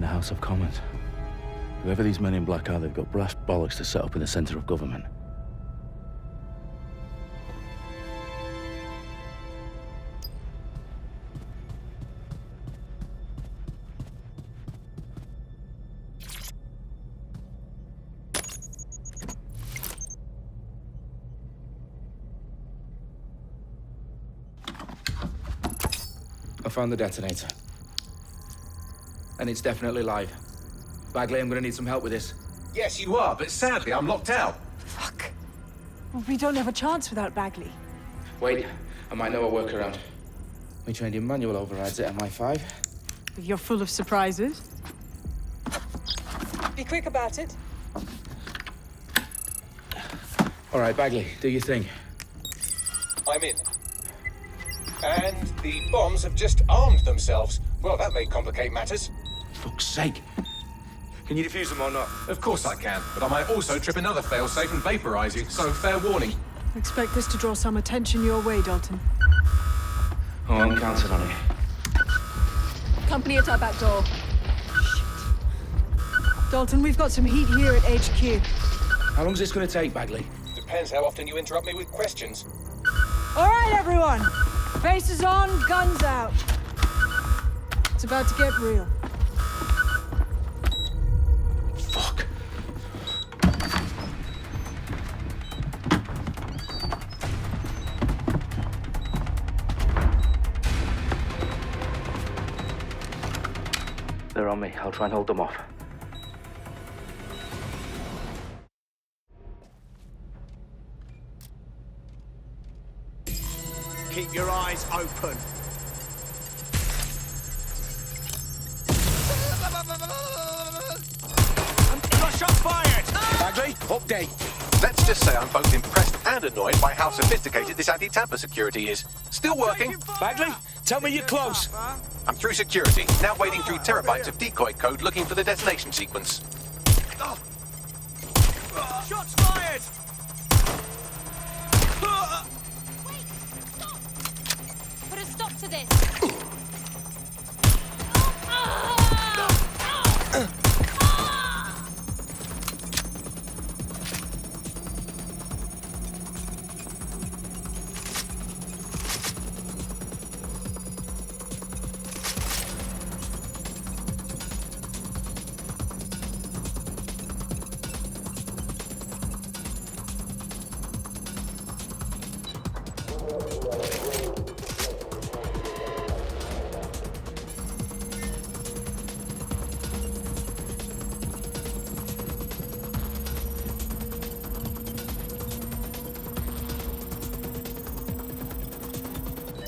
the House of Commons. Whoever these men in black are, they've got brass bollocks to set up in the center of government. I found the detonator. And it's definitely live. Bagley, I'm gonna need some help with this. Yes, you are, but sadly, I'm locked out. Fuck. Well, we don't have a chance without Bagley. Wait, I might know a workaround. We trained in manual overrides at MI5. You're full of surprises. Be quick about it. All right, Bagley, do your thing. I'm in. And the bombs have just armed themselves. Well, that may complicate matters. Fuck's sake. Can you defuse them or not? Of course I can, but I might also trip another failsafe and vaporize you, so fair warning. Expect this to draw some attention your way, Dalton. Oh, I'm counting on it. Company at our back door. Shit. Dalton, we've got some heat here at HQ. How long is this gonna take, Bagley? Depends how often you interrupt me with questions. All right, everyone. Faces on, guns out. It's about to get real. Fuck. They're on me. I'll try and hold them off. Keep your eyes open. Got shots fired! Bagley, update. Let's just say I'm both impressed and annoyed by how sophisticated this anti-tamper security is. Still working. Bagley, tell me you're close. I'm through security, now wading through terabytes of decoy code looking for the detonation sequence. Shots fired! Wait! Stop! Put a stop to this!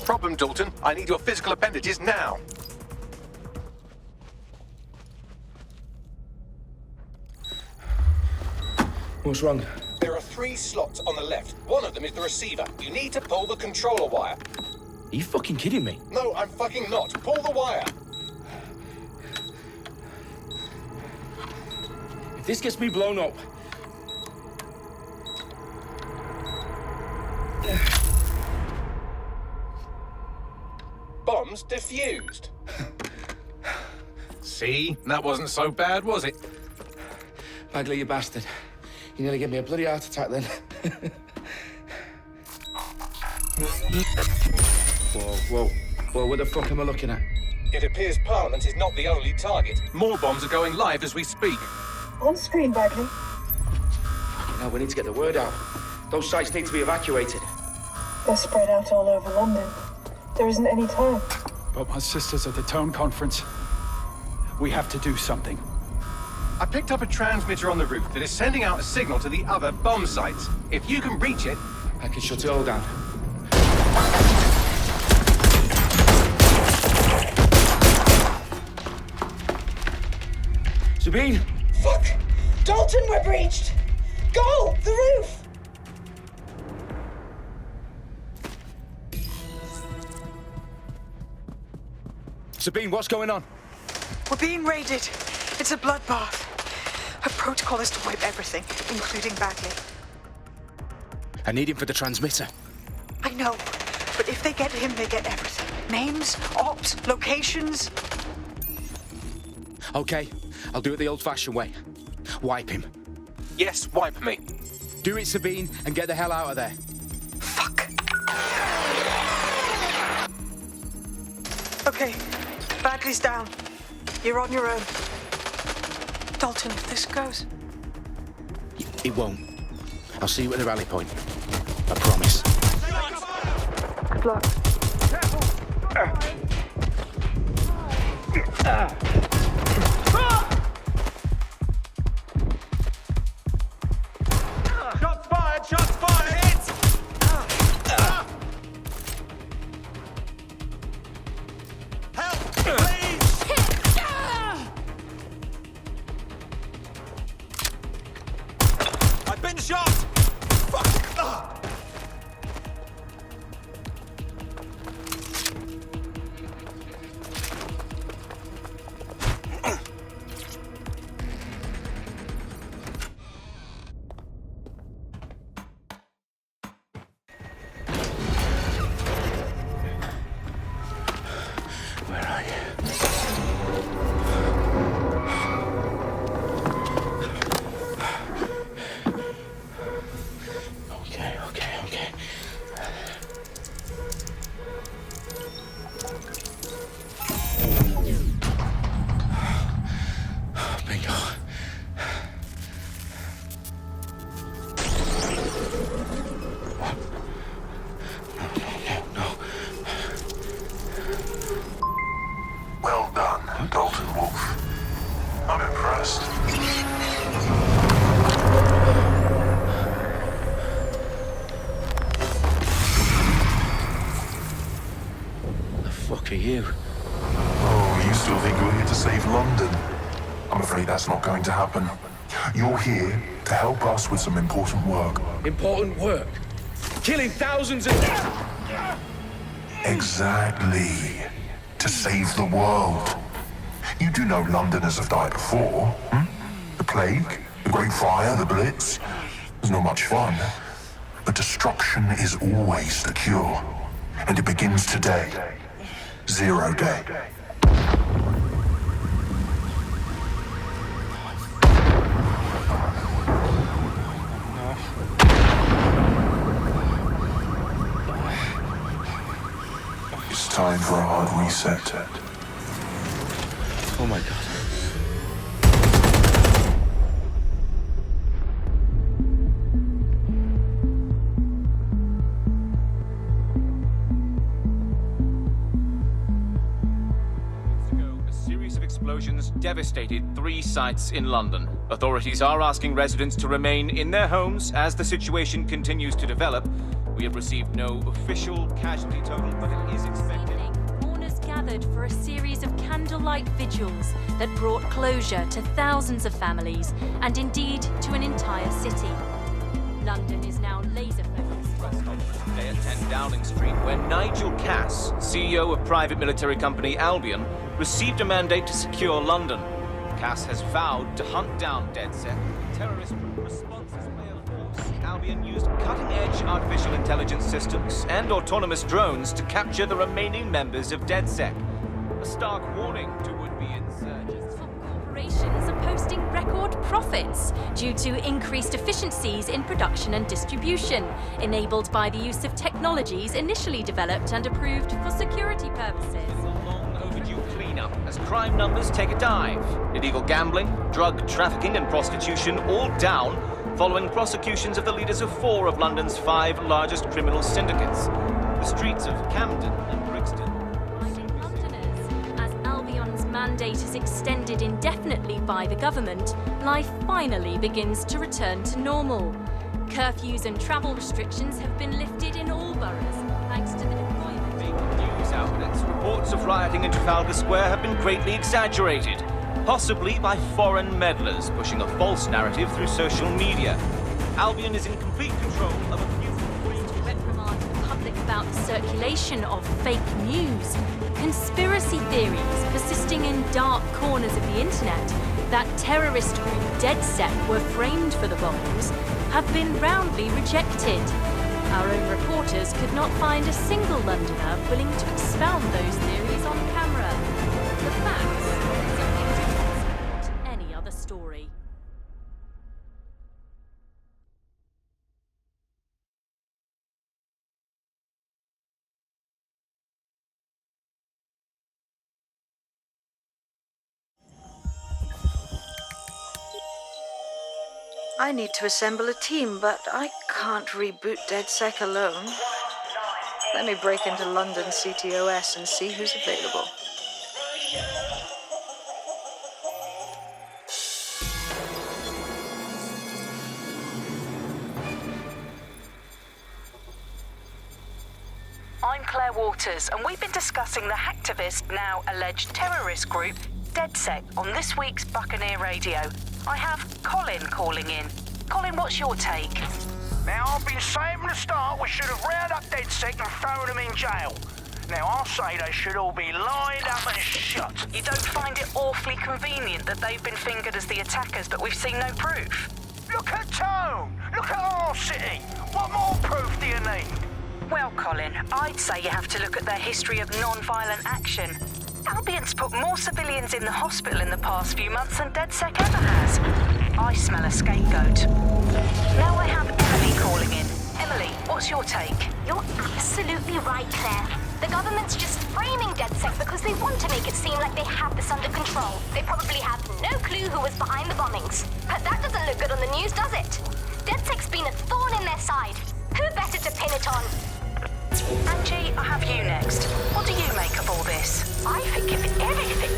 Problem, Dalton. I need your physical appendages now. What's wrong? There are 3 slots on the left. One of them is the receiver. You need to pull the controller wire. Are you fucking kidding me? No, I'm fucking not. Pull the wire. If this gets me blown up... Bombs defused. See? That wasn't so bad, was it? Bagley, you bastard. You nearly gave me a bloody heart attack then. Whoa, what the fuck am I looking at? It appears Parliament is not the only target. More bombs are going live as we speak. On screen, Bagley. Now we need to get the word out. Those sites need to be evacuated. They're spread out all over London. There isn't any time. But my sister's at the town conference. We have to do something. I picked up a transmitter on the roof that is sending out a signal to the other bomb sites. If you can reach it... I can shut it all down. Sabine! Fuck! Dalton, we're breached! Go! The roof! Sabine, what's going on? We're being raided. It's a bloodbath. Our protocol is to wipe everything, including Bagley. I need him for the transmitter. I know, but if they get him, they get everything. Names, ops, locations. Okay, I'll do it the old-fashioned way. Wipe him. Yes, wipe me. Do it, Sabine, and get the hell out of there. Fuck. Okay, Bagley's down. You're on your own. Dalton, if this goes... It won't. I'll see you at the rally point. I promise. Good luck. Shots fired! Shots fired! Help! Please! I've been shot! Fuck! Where are you? Okay. Bingo. What? No. Well done, Dalton Wolf. I'm impressed. The fuck are you? Oh, you still think you're here to save London? I'm afraid that's not going to happen. You're here to help us with some important work. Important work. Killing thousands of... Exactly. To save the world. You do know Londoners have died before, hmm? The Plague, the Great Fire, the Blitz. It's not much fun. But destruction is always the cure. And it begins today. 0 day. It's time for a hard reset. Oh my God. A series of explosions devastated 3 sites in London. Authorities are asking residents to remain in their homes as the situation continues to develop. We have received no official casualty total, but it is expected. Mourners gathered for a series of candlelight vigils that brought closure to thousands of families and indeed to an entire city. London is now laser-focused. Press conference today at 10 Downing Street, where Nigel Cass, CEO of private military company Albion, received a mandate to secure London. Cass has vowed to hunt down DedSec. Terrorist responses may of course. Albion used cutting-edge artificial intelligence systems and autonomous drones to capture the remaining members of DedSec. A stark warning to would-be insurgents. Corporations are posting record profits due to increased efficiencies in production and distribution, enabled by the use of technologies initially developed and approved for security purposes. It's a long overdue cleanup as crime numbers take a dive. Illegal gambling, drug trafficking and prostitution all down following prosecutions of the leaders of 4 of London's 5 largest criminal syndicates. The streets of Camden and Brixton. As Albion's mandate is extended indefinitely by the government, life finally begins to return to normal. Curfews and travel restrictions have been lifted in all boroughs, thanks to the deployment. Big news outlets, reports of rioting in Trafalgar Square have been greatly exaggerated, possibly by foreign meddlers pushing a false narrative through social media. Albion is in complete control of a few... To reprimand the public about the circulation of fake news, conspiracy theories persisting in dark corners of the internet that terrorist group DedSec were framed for the bombs have been roundly rejected. Our own reporters could not find a single Londoner willing to expound those theories on camera. The facts, I need to assemble a team, but I can't reboot DedSec alone. Let me break into London CTOS and see who's available. I'm Claire Waters, and we've been discussing the hacktivist, now alleged terrorist group, DedSec, on this week's Buccaneer Radio. I have Colin calling in. Colin, what's your take? Now, I've been saying from the start we should have rounded up DedSec and thrown them in jail. Now, I'll say they should all be lined up and shot. You don't find it awfully convenient that they've been fingered as the attackers, but we've seen no proof? Look at Tone! Look at our city! What more proof do you need? Well, Colin, I'd say you have to look at their history of non-violent action. Albion's put more civilians in the hospital in the past few months than DedSec ever has. I smell a scapegoat. Now I have Emily calling in. Emily, what's your take? You're absolutely right, Claire. The government's just framing DedSec because they want to make it seem like they have this under control. They probably have no clue who was behind the bombings. But that doesn't look good on the news, does it? DedSec's been a thorn in their side. Who better to pin it on? Angie, I have you next. What do you make of all this? I think if anything,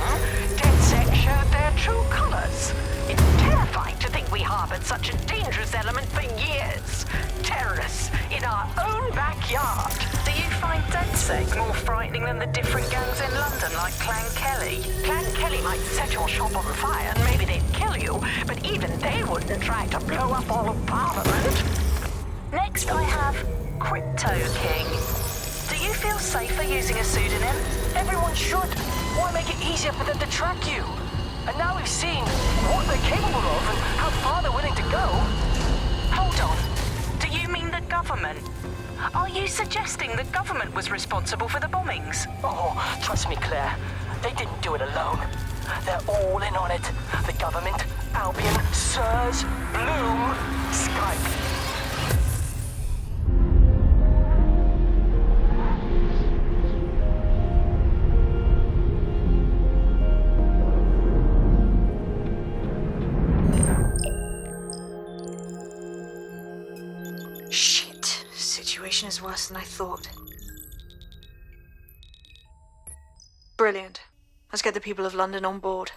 DedSec showed their true colours. It's terrifying to think we harboured such a dangerous element for years. Terrorists in our own backyard. Do you find DedSec more frightening than the different gangs in London, like Clan Kelly? Clan Kelly might set your shop on fire and maybe they'd kill you, but even they wouldn't try to blow up all of Parliament. Next I have Crypto King. Do you feel safer using a pseudonym? Everyone should. Why make it easier for them to track you? And now we've seen what they're capable of and how far they're willing to go. Hold on. Do you mean the government? Are you suggesting the government was responsible for the bombings? Oh, trust me, Claire. They didn't do it alone. They're all in on it. The government, Albion, SIRS, Bloom, Skype. Is worse than I thought. Brilliant. Let's get the people of London on board.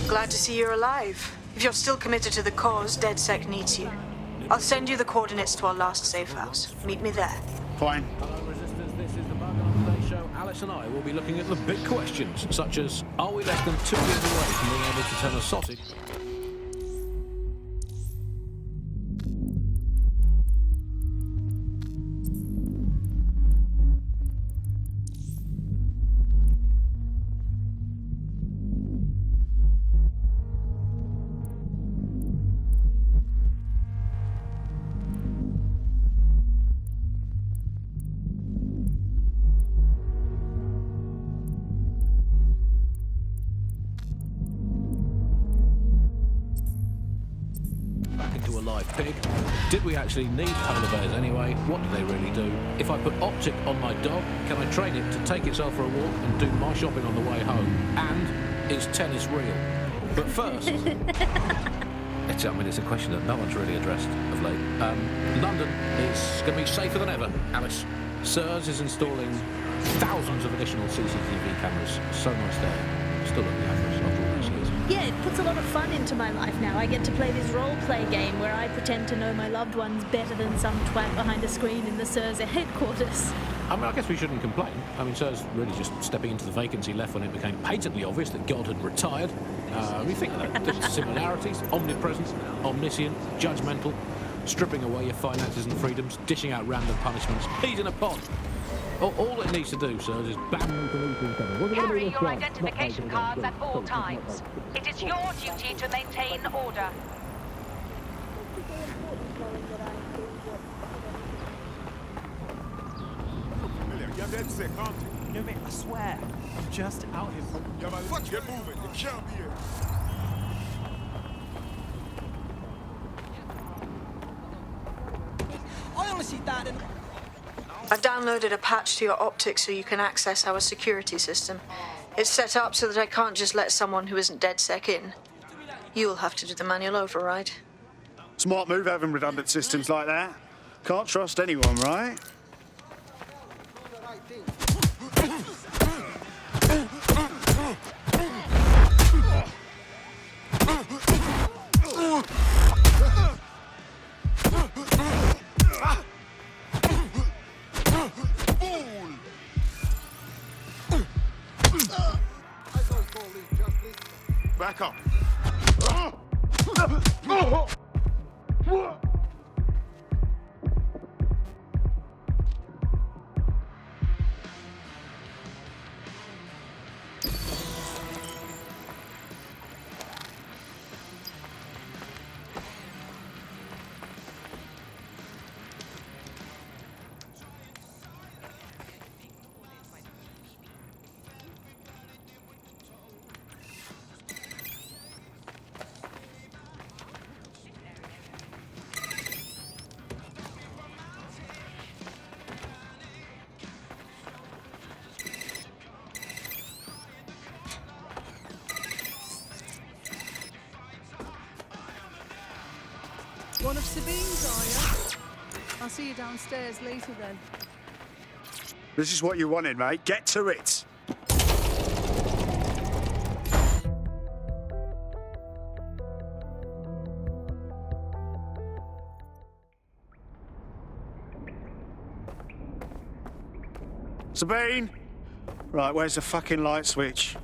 Glad to see you're alive. If you're still committed to the cause, DedSec needs you. I'll send you the coordinates to our last safe house. Meet me there. Fine. Hello, Resistance. This is the Bug on Today show. Alice and I will be looking at the big questions, such as, are we less than 2 years away from being able to turn a sausage? live pig? Did we actually need polar bears anyway? What do they really do? If I put optic on my dog, can I train it to take itself for a walk and do my shopping on the way home? And is tennis real? But first... it's a question that no one's really addressed of late. London is going to be safer than ever, Alice. SIRS is installing thousands of additional CCTV cameras. So nice there. Still at the average after all these years. Yeah, it puts a lot of fun into my life now. I get to play this role-play game where I pretend to know my loved ones better than some twat behind a screen in the SIRS headquarters. I mean, I guess we shouldn't complain. I mean, SIRS really just stepping into the vacancy left when it became patently obvious that God had retired. We think that the similarities, omnipresent, omniscient, judgmental, stripping away your finances and freedoms, dishing out random punishments, peas in a pod. All it needs to do, SIRS, is ban them from each other. Carry your identification cards at all times. It is your duty to maintain order. You're dead sick, aren't you? No, mate, I swear. I'm just out here. Yeah, man, fuck, get moving. You can't be here. I honestly, Dad, and... I've downloaded a patch to your optics so you can access our security system. It's set up so that I can't just let someone who isn't DedSec in. You'll have to do the manual override. Smart move having redundant systems like that. Can't trust anyone, right? Back up. One of Sabine's, are you? I'll see you downstairs later then. This is what you wanted, mate. Get to it. Sabine! Right, where's the fucking light switch?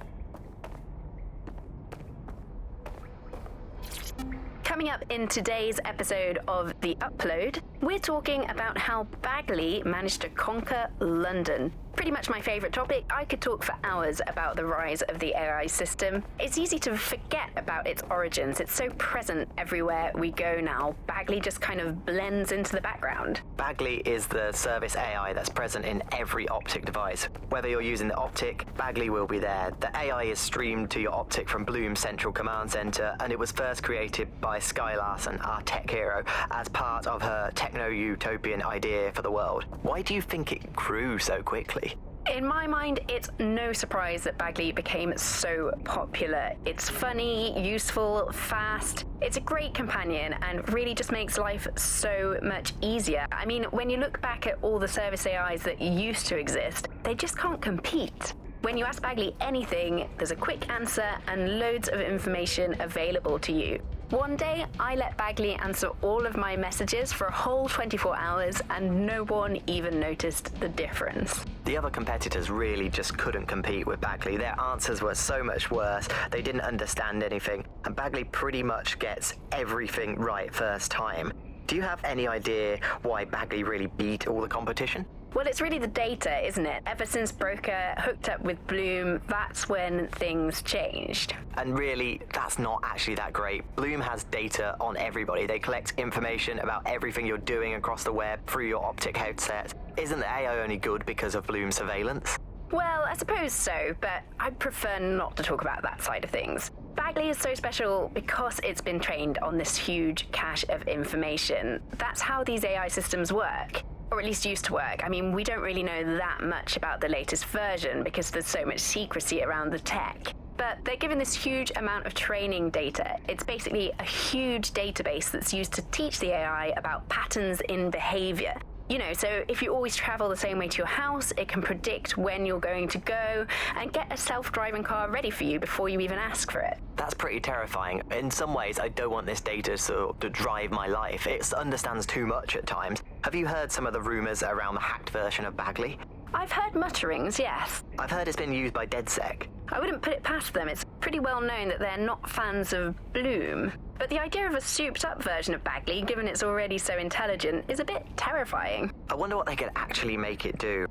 Coming up in today's episode of The Upload, we're talking about how Bagley managed to conquer London. Pretty much my favourite topic. I could talk for hours about the rise of the AI system. It's easy to forget about its origins. It's so present everywhere we go now. Bagley just kind of blends into the background. Bagley is the service AI that's present in every optic device. Whether you're using the optic, Bagley will be there. The AI is streamed to your optic from Bloom's central command center, and it was first created by Sky Larson, our tech hero, as part of her techno-utopian idea for the world. Why do you think it grew so quickly? In my mind, it's no surprise that Bagley became so popular. It's funny, useful, fast. It's a great companion and really just makes life so much easier. I mean, when you look back at all the service AIs that used to exist, they just can't compete. When you ask Bagley anything, there's a quick answer and loads of information available to you. One day, I let Bagley answer all of my messages for a whole 24 hours and no one even noticed the difference. The other competitors really just couldn't compete with Bagley. Their answers were so much worse, they didn't understand anything, and Bagley pretty much gets everything right first time. Do you have any idea why Bagley really beat all the competition? Well, it's really the data, isn't it? Ever since Broker hooked up with Bloom, that's when things changed. And really, that's not actually that great. Bloom has data on everybody. They collect information about everything you're doing across the web through your optic headset. Isn't the AI only good because of Bloom's surveillance? Well, I suppose so, but I'd prefer not to talk about that side of things. Bagley is so special because it's been trained on this huge cache of information. That's how these AI systems work. Or at least used to work. I mean, we don't really know that much about the latest version because there's so much secrecy around the tech. But they're given this huge amount of training data. It's basically a huge database that's used to teach the AI about patterns in behavior. You know, so if you always travel the same way to your house, it can predict when you're going to go and get a self-driving car ready for you before you even ask for it. That's pretty terrifying. In some ways, I don't want this data to drive my life. It understands too much at times. Have you heard some of the rumours around the hacked version of Bagley? I've heard mutterings, yes. I've heard it's been used by DedSec. I wouldn't put it past them. It's pretty well known that they're not fans of Bloom. But the idea of a souped-up version of Bagley, given it's already so intelligent, is a bit terrifying. I wonder what they could actually make it do.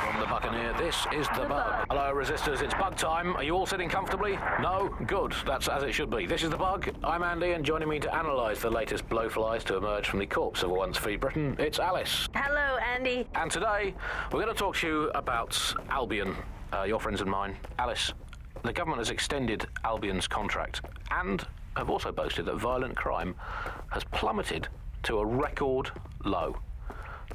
From the Buccaneer, this is the Bug. Hello, Resistors, it's Bug time. Are you all sitting comfortably? No? Good. That's as it should be. This is the Bug. I'm Andy, and joining me to analyse the latest blowflies to emerge from the corpse of a once free Britain, it's Alice. Hello, Andy. And today, we're going to talk to you about Albion, your friends and mine. Alice, the government has extended Albion's contract and have also boasted that violent crime has plummeted to a record low.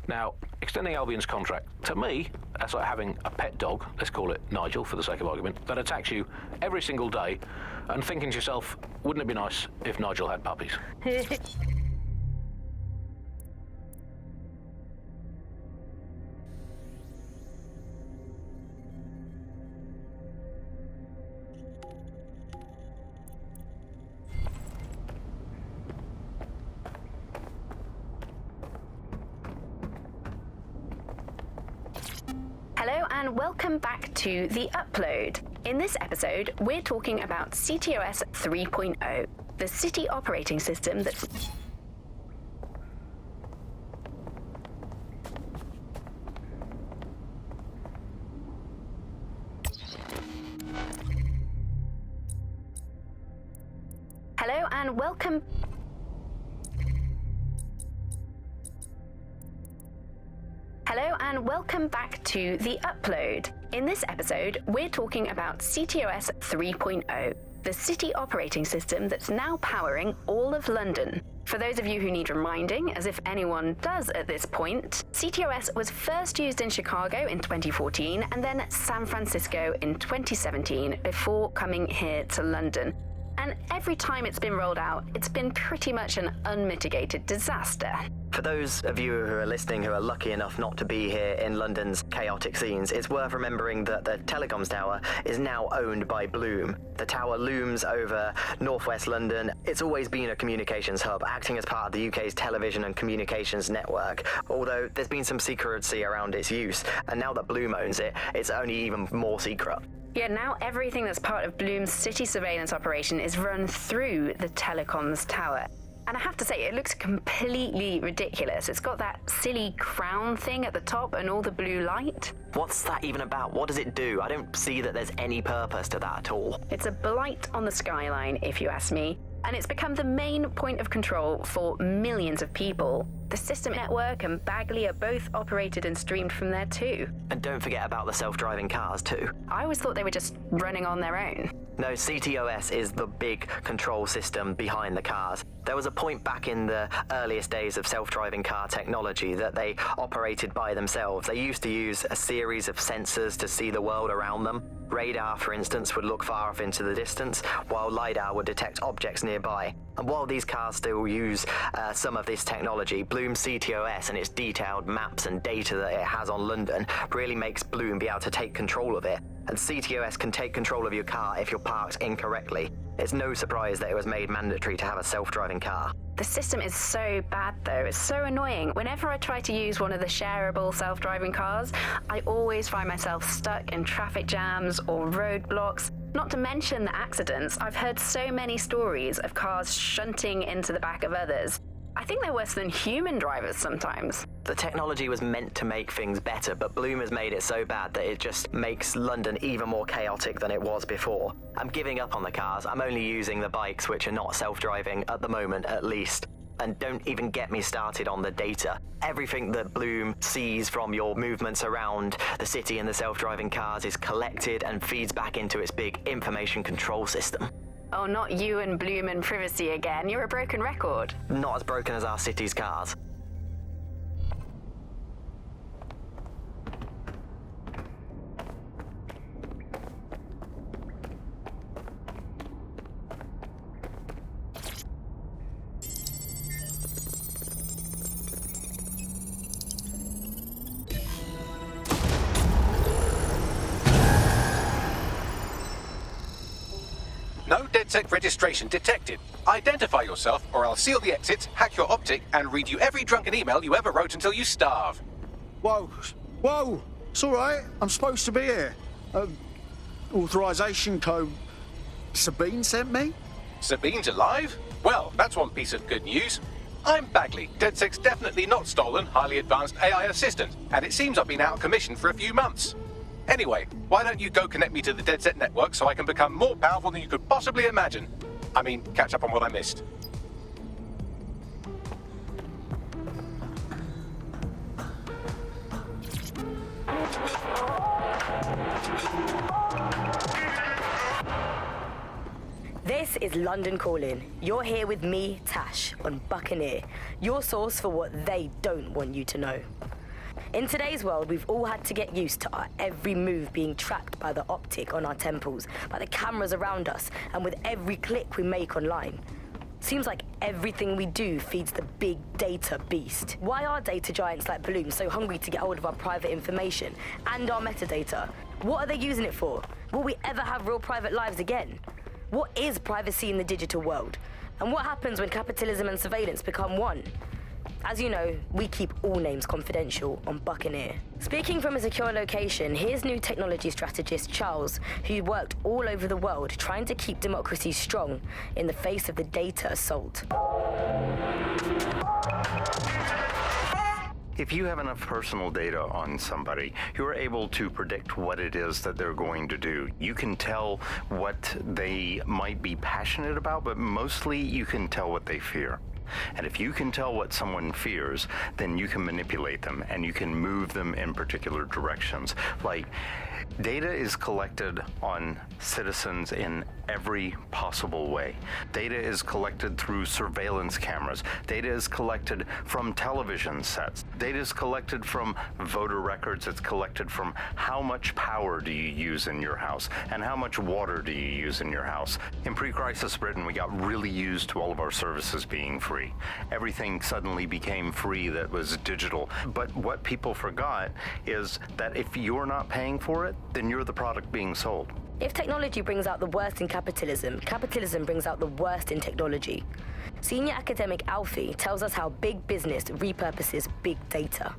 Now, extending Albion's contract, to me, that's like having a pet dog, let's call it Nigel for the sake of argument, that attacks you every single day and thinking to yourself, wouldn't it be nice if Nigel had puppies? Hello and welcome back to The Upload. In this episode, we're talking about CTOS 3.0, the city operating system that's... Hello and welcome... Hello and welcome back to The Upload. In this episode, we're talking about CTOS 3.0, the city operating system that's now powering all of London. For those of you who need reminding, as if anyone does at this point, CTOS was first used in Chicago in 2014 and then San Francisco in 2017 before coming here to London. And every time it's been rolled out, it's been pretty much an unmitigated disaster. For those of you who are listening who are lucky enough not to be here in London's chaotic scenes, it's worth remembering that the telecoms tower is now owned by Bloom. The tower looms over northwest London. It's always been a communications hub, acting as part of the UK's television and communications network, although there's been some secrecy around its use, and now that Bloom owns it, it's only even more secret. Yeah, now everything that's part of Bloom's city surveillance operation is run through the telecoms tower. And I have to say, it looks completely ridiculous. It's got that silly crown thing at the top and all the blue light. What's that even about? What does it do? I don't see that there's any purpose to that at all. It's a blight on the skyline, if you ask me. And it's become the main point of control for millions of people. The system network and Bagley are both operated and streamed from there too. And don't forget about the self-driving cars too. I always thought they were just running on their own. No, CTOS is the big control system behind the cars. There was a point back in the earliest days of self-driving car technology that they operated by themselves. They used to use a series of sensors to see the world around them. Radar, for instance, would look far off into the distance, while LiDAR would detect objects nearby. And while these cars still use some of this technology, Bloom CTOS and its detailed maps and data that it has on London really makes Bloom be able to take control of it. And CTOS can take control of your car if you're parked incorrectly. It's no surprise that it was made mandatory to have a self-driving car. The system is so bad though, it's so annoying. Whenever I try to use one of the shareable self-driving cars, I always find myself stuck in traffic jams or roadblocks. Not to mention the accidents. I've heard so many stories of cars shunting into the back of others. I think they're worse than human drivers sometimes. The technology was meant to make things better, but Bloom has made it so bad that it just makes London even more chaotic than it was before. I'm giving up on the cars. I'm only using the bikes, which are not self-driving at the moment, at least. And don't even get me started on the data. Everything that Bloom sees from your movements around the city and the self-driving cars is collected and feeds back into its big information control system. Oh, not you and Bloom and privacy again. You're a broken record. Not as broken as our city's cars. No DedSec registration detected. Identify yourself, or I'll seal the exits, hack your optic, and read you every drunken email you ever wrote until you starve. Whoa, whoa, it's all right. I'm supposed to be here. Authorization code Sabine sent me? Sabine's alive? Well, that's one piece of good news. I'm Bagley, DedSec's definitely not stolen, highly advanced AI assistant, and it seems I've been out of commission for a few months. Anyway, why don't you go connect me to the DedSec network so I can become more powerful than you could possibly imagine? I mean, catch up on what I missed. This is London Calling. You're here with me, Tash, on Buccaneer, your source for what they don't want you to know. In today's world, we've all had to get used to our every move being tracked by the optic on our temples, by the cameras around us, and with every click we make online. Seems like everything we do feeds the big data beast. Why are data giants like Bloom so hungry to get hold of our private information and our metadata? What are they using it for? Will we ever have real private lives again? What is privacy in the digital world? And what happens when capitalism and surveillance become one? As you know, we keep all names confidential on Buccaneer. Speaking from a secure location, here's new technology strategist Charles, who worked all over the world trying to keep democracy strong in the face of the data assault. If you have enough personal data on somebody, you're able to predict what it is that they're going to do. You can tell what they might be passionate about, but mostly you can tell what they fear. And if you can tell what someone fears, then you can manipulate them and you can move them in particular directions. Like, data is collected on citizens in every possible way. Data is collected through surveillance cameras. Data is collected from television sets. Data is collected from voter records. It's collected from how much power do you use in your house and how much water do you use in your house. In pre-crisis Britain, we got really used to all of our services being free. Everything suddenly became free that was digital. But what people forgot is that if you're not paying for it, then you're the product being sold. If technology brings out the worst in capitalism, capitalism brings out the worst in technology. Senior academic Alfie tells us how big business repurposes big data.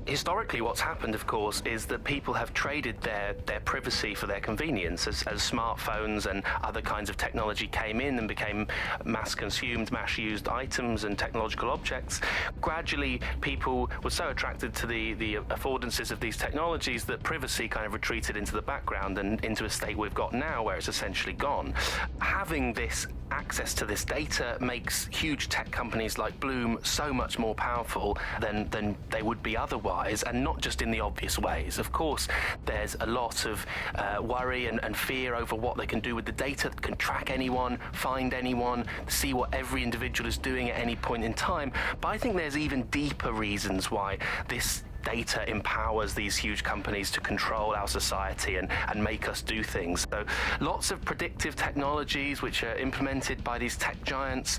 Historically, what's happened, of course, is that people have traded their privacy for their convenience as smartphones and other kinds of technology came in and became mass-consumed, mass-used items and technological objects. Gradually, people were so attracted to the affordances of these technologies that privacy kind of retreated into the background and into a state we've got now where it's essentially gone. Having this access to this data makes huge tech companies like Bloom so much more powerful than they would be otherwise, and not just in the obvious ways. Of course, there's a lot of worry and fear over what they can do with the data, that can track anyone, find anyone, see what every individual is doing at any point in time. But I think there's even deeper reasons why this data empowers these huge companies to control our society and make us do things. So lots of predictive technologies which are implemented by these tech giants.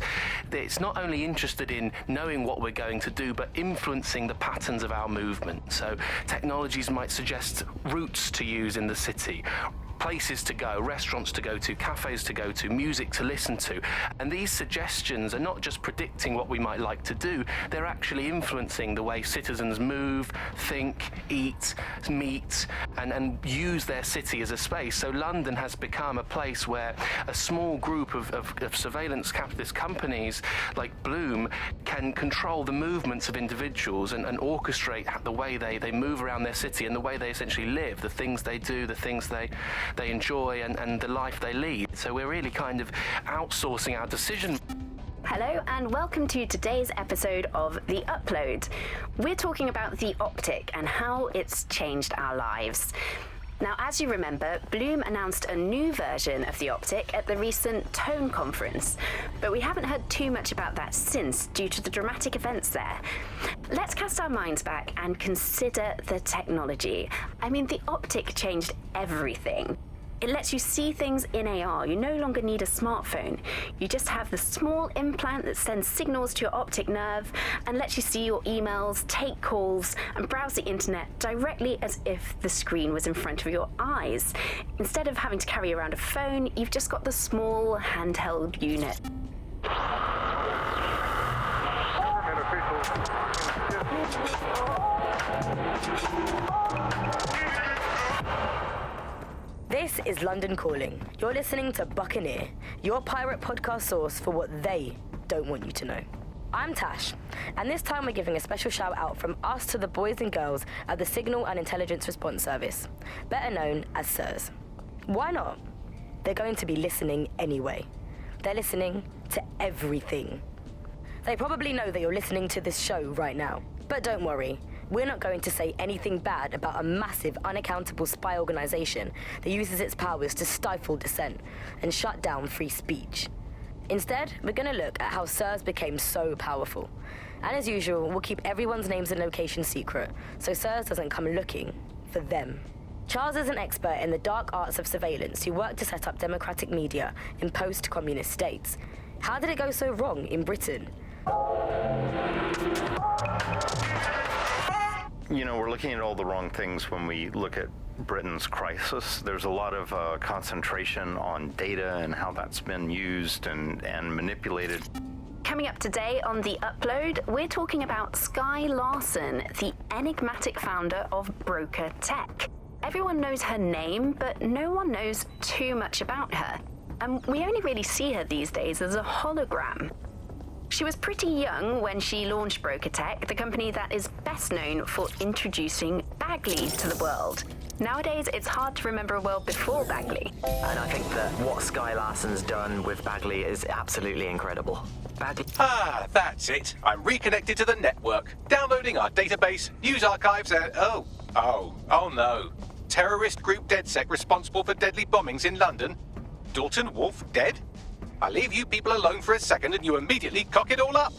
It's not only interested in knowing what we're going to do, but influencing the patterns of our movement. So technologies might suggest routes to use in the city, places to go, restaurants to go to, cafes to go to, music to listen to. And these suggestions are not just predicting what we might like to do, they're actually influencing the way citizens move, think, eat, meet, and use their city as a space. So London has become a place where a small group of surveillance capitalist companies like Bloom can control the movements of individuals and orchestrate the way they move around their city and the way they essentially live, the things they do, the things they they enjoy and the life they lead. So we're really kind of outsourcing our decision. Hello and welcome to today's episode of The Upload. We're talking about the optic and how it's changed our lives. Now, as you remember, Bloom announced a new version of the optic at the recent Tone conference, but we haven't heard too much about that since due to the dramatic events there. Let's cast our minds back and consider the technology. I mean, the optic changed everything. It lets you see things in AR. You no longer need a smartphone. You just have the small implant that sends signals to your optic nerve and lets you see your emails, take calls, and browse the internet directly as if the screen was in front of your eyes. Instead of having to carry around a phone, you've just got the small handheld unit. This is London Calling. You're listening to Buccaneer, your pirate podcast source for what they don't want you to know. I'm Tash, and this time we're giving a special shout out from us to the boys and girls at the Signal and Intelligence Response Service, better known as SIRS. Why not? They're going to be listening anyway. They're listening to everything. They probably know that you're listening to this show right now, but don't worry. We're not going to say anything bad about a massive, unaccountable spy organization that uses its powers to stifle dissent and shut down free speech. Instead, we're going to look at how SIRS became so powerful. And as usual, we'll keep everyone's names and locations secret, so SIRS doesn't come looking for them. Charles is an expert in the dark arts of surveillance who worked to set up democratic media in post-communist states. How did it go so wrong in Britain? You know, we're looking at all the wrong things when we look at Britain's crisis. There's a lot of concentration on data and how that's been used and manipulated. Coming up today on The Upload, we're talking about Skye Larson, the enigmatic founder of Broker Tech. Everyone knows her name, but no one knows too much about her. And we only really see her these days as a hologram. She was pretty young when she launched Broker Tech, the company that is best known for introducing Bagley to the world. Nowadays, it's hard to remember a world before Bagley. And I think that what Skye Larson's done with Bagley is absolutely incredible. Bagley... Ah, that's it. I'm reconnected to the network, downloading our database, news archives, and... Oh no. Terrorist group DedSec responsible for deadly bombings in London? Dalton Wolf dead? I leave you people alone for a second and you immediately cock it all up.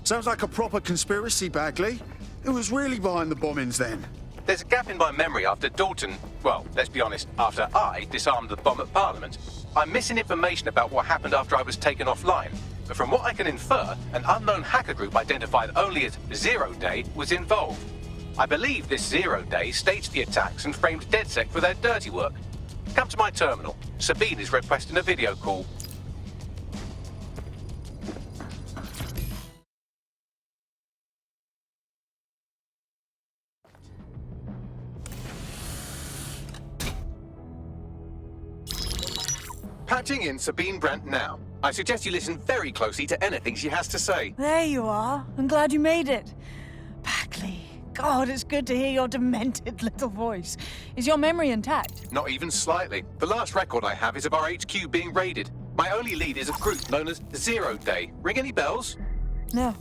Sounds like a proper conspiracy, Bagley. Who was really behind the bombings then? There's a gap in my memory after Dalton, well, let's be honest, after I disarmed the bomb at Parliament. I'm missing information about what happened after I was taken offline. But from what I can infer, an unknown hacker group identified only as Zero Day was involved. I believe this Zero Day staged the attacks and framed DedSec for their dirty work. Come to my terminal. Sabine is requesting a video call. Patching in Sabine Brandt now. I suggest you listen very closely to anything she has to say. There you are. I'm glad you made it. Bagley. God, it's good to hear your demented little voice. Is your memory intact? Not even slightly. The last record I have is of our HQ being raided. My only lead is a group known as Zero Day. Ring any bells? No.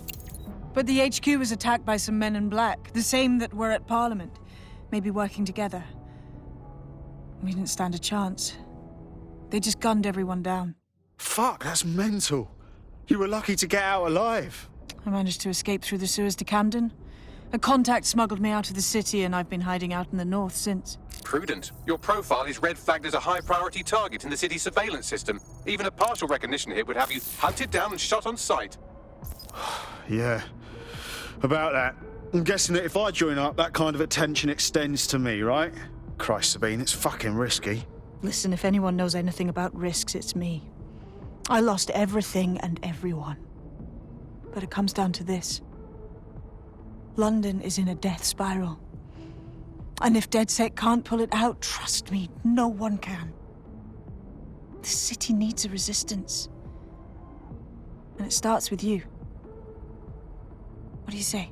But the HQ was attacked by some men in black, the same that were at Parliament. Maybe working together. We didn't stand a chance. They just gunned everyone down. Fuck, that's mental. You were lucky to get out alive. I managed to escape through the sewers to Camden. A contact smuggled me out of the city, and I've been hiding out in the north since. Prudent. Your profile is red flagged as a high-priority target in the city's surveillance system. Even a partial recognition hit would have you hunted down and shot on sight. Yeah, about that. I'm guessing that if I join up, that kind of attention extends to me, right? Christ, Sabine, it's fucking risky. Listen, if anyone knows anything about risks, it's me. I lost everything and everyone. But it comes down to this. London is in a death spiral. And if DedSec can't pull it out, trust me, no one can. The city needs a resistance. And it starts with you. What do you say?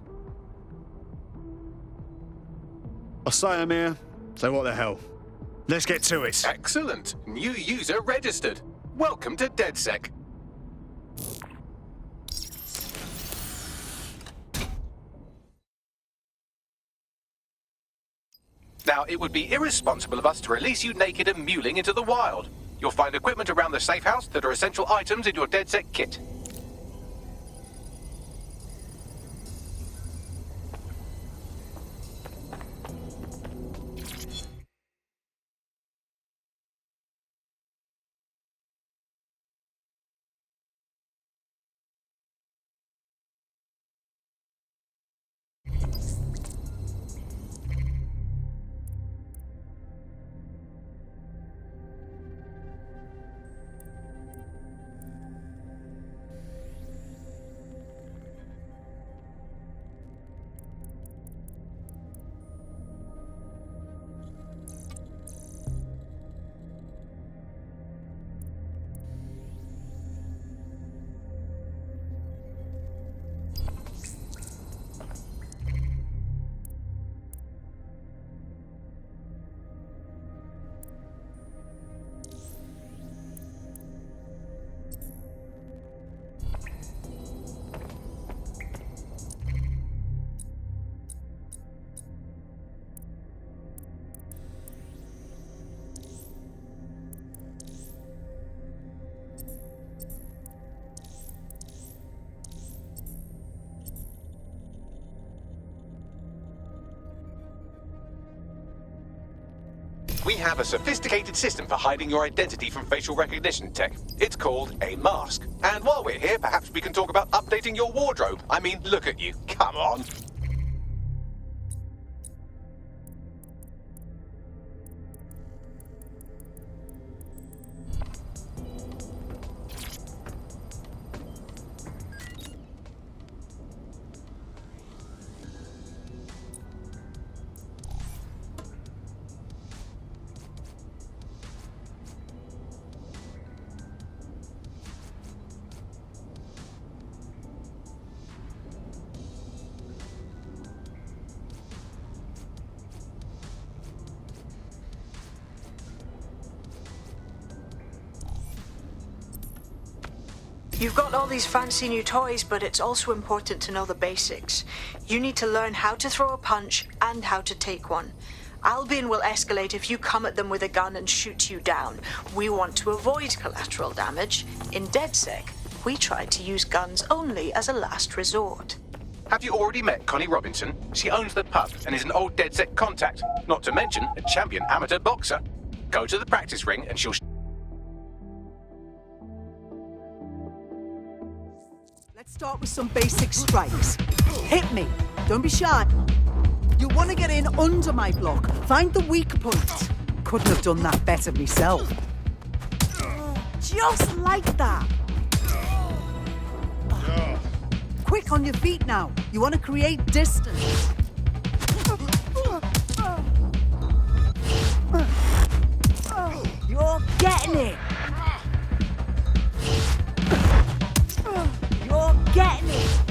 I say, Amir, so what the hell? Let's get to it. Excellent. New user registered. Welcome to DedSec. Now, it would be irresponsible of us to release you naked and mewling into the wild. You'll find equipment around the safe house that are essential items in your DedSec kit. We have a sophisticated system for hiding your identity from facial recognition tech. It's called a mask. And while we're here, perhaps we can talk about updating your wardrobe. I mean, look at you. Come on. You've got all these fancy new toys, but it's also important to know the basics. You need to learn how to throw a punch and how to take one. Albion will escalate if you come at them with a gun and shoot you down. We want to avoid collateral damage. In DedSec, we try to use guns only as a last resort. Have you already met Connie Robinson? She owns the pub and is an old DedSec contact, not to mention a champion amateur boxer. Go to the practice ring and she'll... Let's start with some basic strikes. Hit me. Don't be shy. You want to get in under my block. Find the weak point. Couldn't have done that better myself. Just like that. Quick on your feet now. You want to create distance. You're getting it. You're getting it!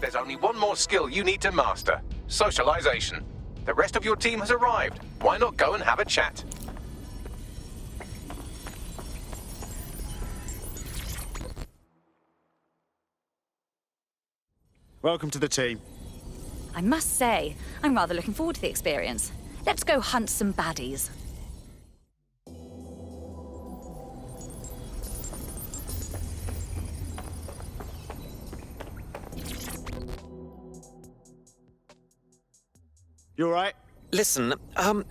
There's only one more skill you need to master. Socialization. The rest of your team has arrived. Why not go and have a chat? Welcome to the team. I must say, I'm rather looking forward to the experience. Let's go hunt some baddies. You all right? Listen, are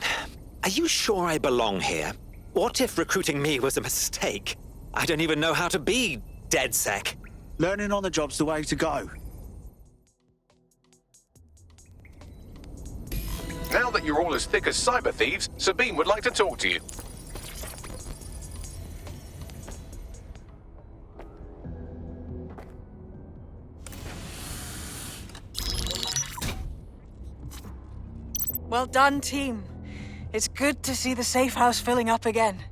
you sure I belong here? What if recruiting me was a mistake? I don't even know how to be DedSec. Learning on the job's the way to go. Now that you're all as thick as cyber thieves, Sabine would like to talk to you. Well done, team. It's good to see the safe house filling up again.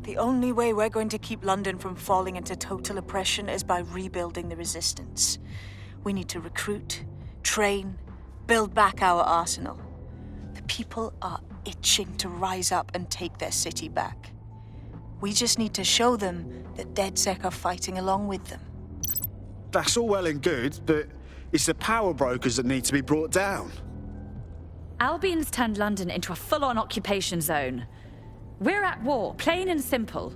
The only way we're going to keep London from falling into total oppression is by rebuilding the resistance. We need to recruit, train, build back our arsenal. The people are itching to rise up and take their city back. We just need to show them that DedSec are fighting along with them. That's all well and good, but it's the power brokers that need to be brought down. Albion's turned London into a full-on occupation zone. We're at war, plain and simple.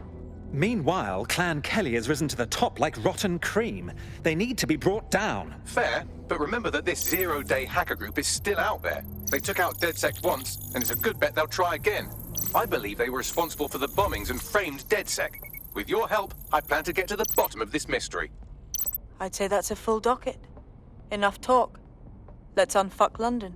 Meanwhile, Clan Kelly has risen to the top like rotten cream. They need to be brought down. Fair, but remember that this zero-day hacker group is still out there. They took out DedSec once, and it's a good bet they'll try again. I believe they were responsible for the bombings and framed DedSec. With your help, I plan to get to the bottom of this mystery. I'd say that's a full docket. Enough talk. Let's unfuck London.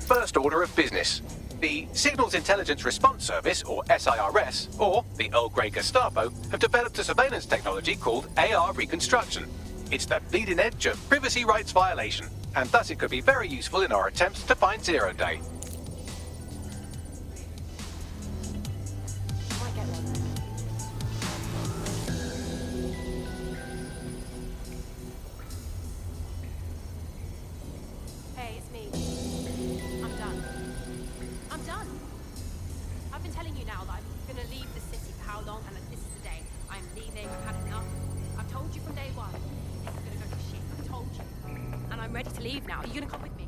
First order of business. The Signals Intelligence Response Service, or SIRS, or the Earl Grey Gestapo, have developed a surveillance technology called AR Reconstruction. It's the bleeding edge of privacy rights violation, and thus it could be very useful in our attempts to find Zero Day. Hey, it's me. I'm done. I'm done. I've been telling you now that I'm gonna leave the city for how long, and that this is the day. I'm leaving, I've had enough. I've told you from day one. It's gonna go to shit, I've told you. And I'm ready to leave now. Are you gonna come with me?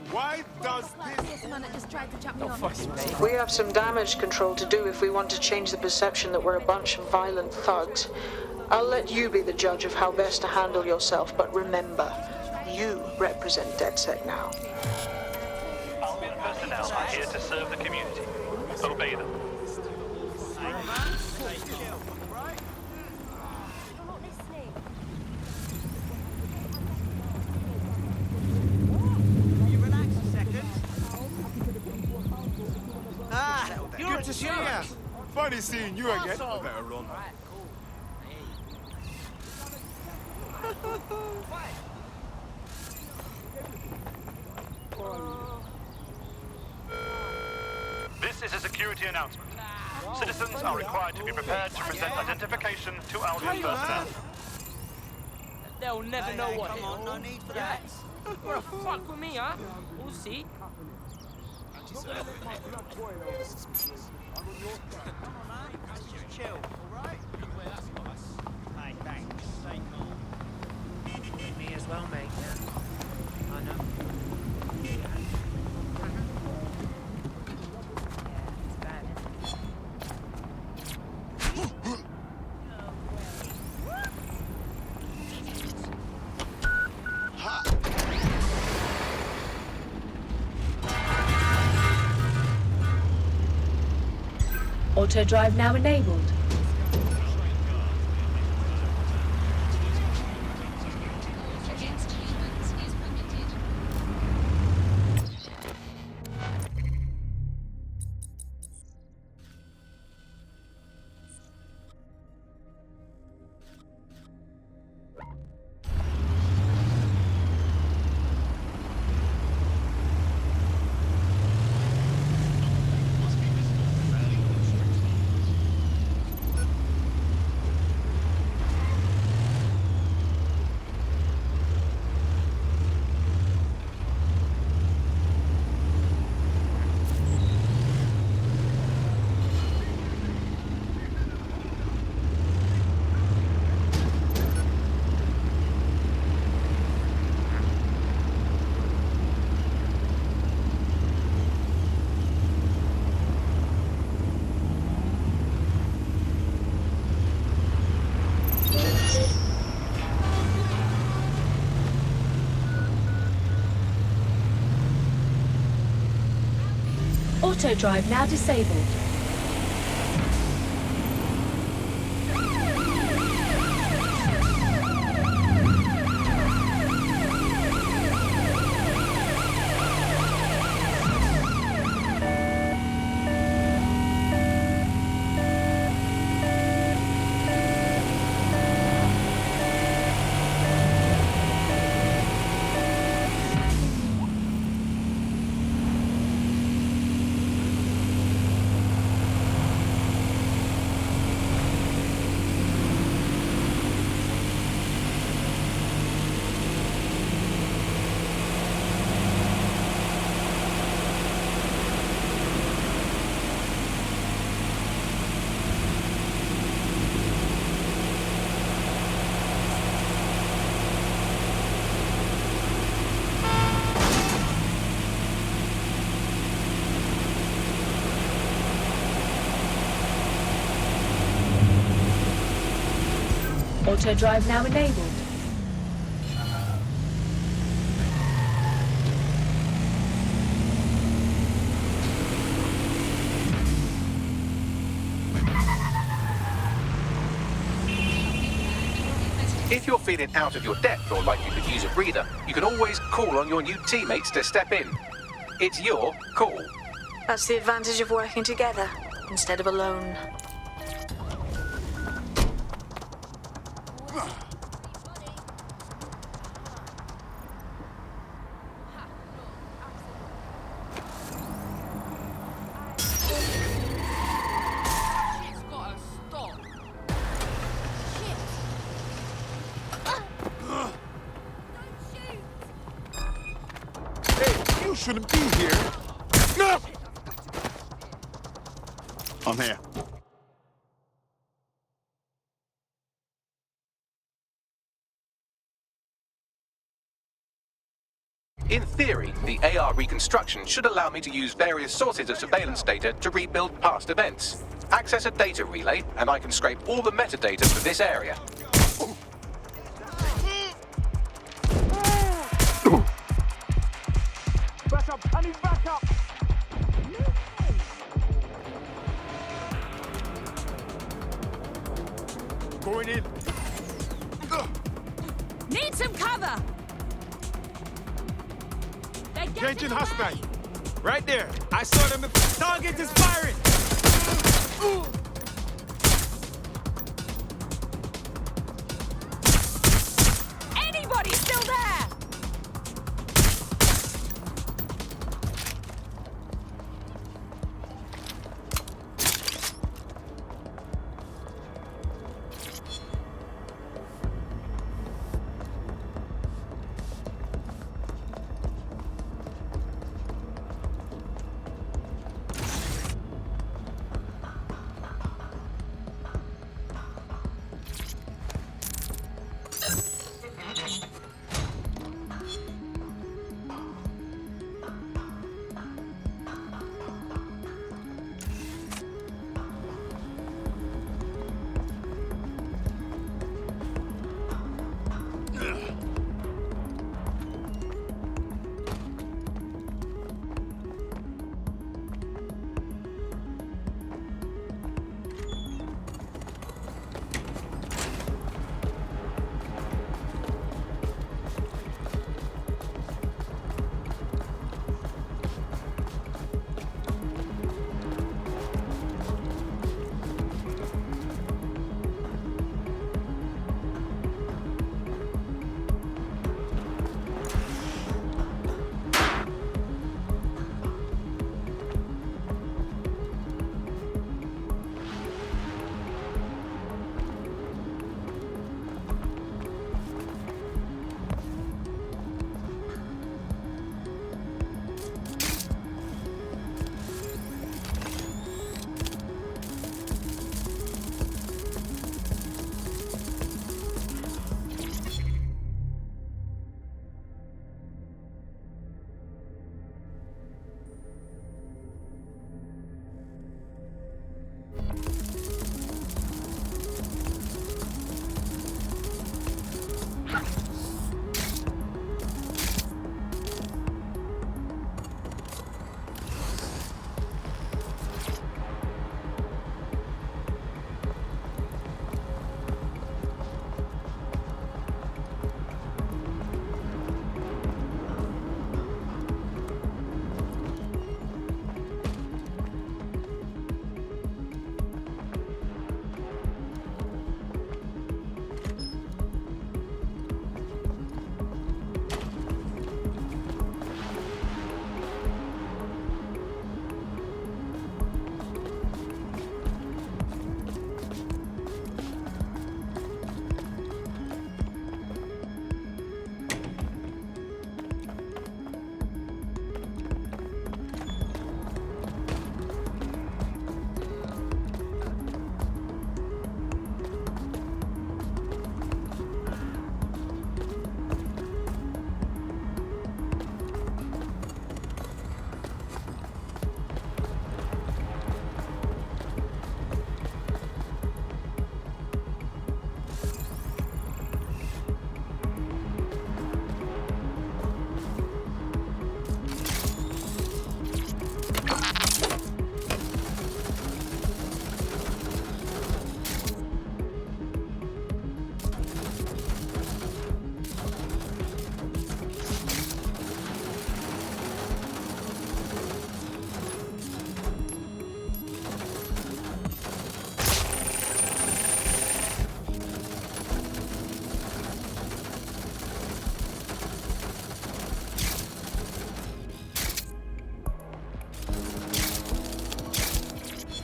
Why does We have some damage control to do if we want to change the perception that we're a bunch of violent thugs. I'll let you be the judge of how best to handle yourself, but remember, you represent DedSec now. Albion personnel are here to serve the community. Obey them. Good to see you. Funny seeing you again. I better run. This is a security announcement. Citizens are required to be prepared to present identification to Albion personnel. They'll never know what it is. No need for that. Wanna fuck with me, huh? We'll see. Chill, alright? Hey, thanks. Stay calm. Me as well, mate. Yeah. I know. Auto drive now enabled. Auto drive now disabled. Auto drive now enabled. If you're feeling out of your depth or like you could use a breather, you can always call on your new teammates to step in. It's your call. That's the advantage of working together instead of alone. You shouldn't be here. No! I'm here. In theory, the AR reconstruction should allow me to use various sources of surveillance data to rebuild past events. Access a data relay, and I can scrape all the metadata for this area. Back up! I need backup! Going in. Need some cover! Engaging hostile. Right there. I saw them before. Target is firing! Anybody still there?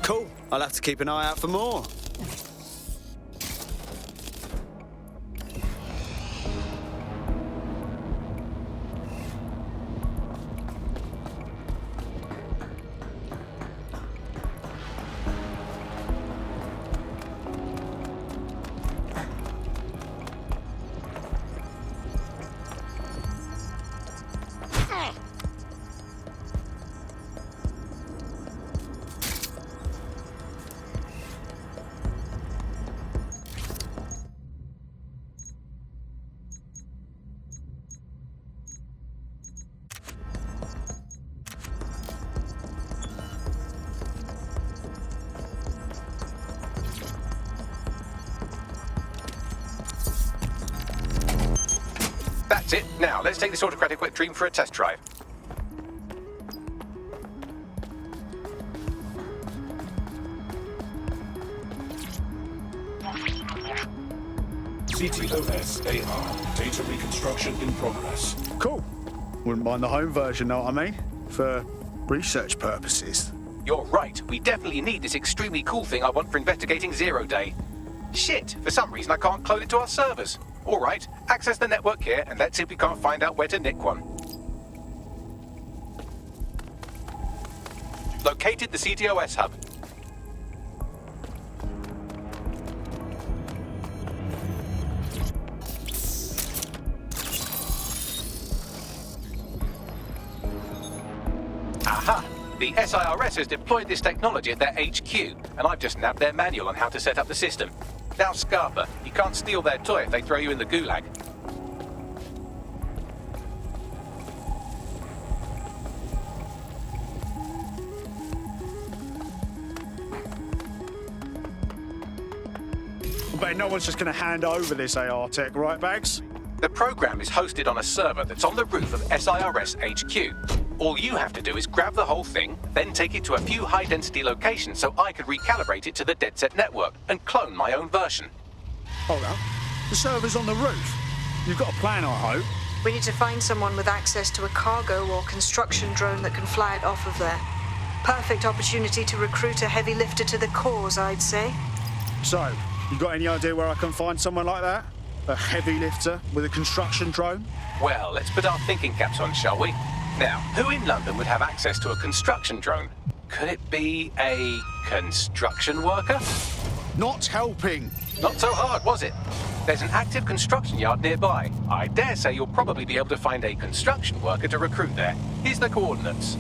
Cool. I'll have to keep an eye out for more. That's it. Now, let's take this autocratic wet dream for a test drive. CTOS AR. Data reconstruction in progress. Cool. Wouldn't mind the home version, know what I mean? For research purposes. You're right. We definitely need this extremely cool thing I want for investigating Zero Day. Shit, for some reason I can't clone it to our servers. All right, access the network here and let's see if we can't find out where to nick one. Located the CTOS hub. Aha! The SIRS has deployed this technology at their HQ, and I've just nabbed their manual on how to set up the system. Now, Scarpa, you can't steal their toy if they throw you in the gulag. I bet no one's just going to hand over this AR tech, right, Bags? The program is hosted on a server that's on the roof of SIRS HQ. All you have to do is grab the whole thing, then take it to a few high-density locations so I can recalibrate it to the DedSet network and clone my own version. Hold up. The server's on the roof. You've got a plan, I hope. We need to find someone with access to a cargo or construction drone that can fly it off of there. Perfect opportunity to recruit a heavy lifter to the cause, I'd say. So, you got any idea where I can find someone like that? A heavy lifter with a construction drone? Well, let's put our thinking caps on, shall we? Now, who in London would have access to a construction drone? Could it be a construction worker? Not helping. Not so hard, was it? There's an active construction yard nearby. I dare say you'll probably be able to find a construction worker to recruit there. Here's the coordinates.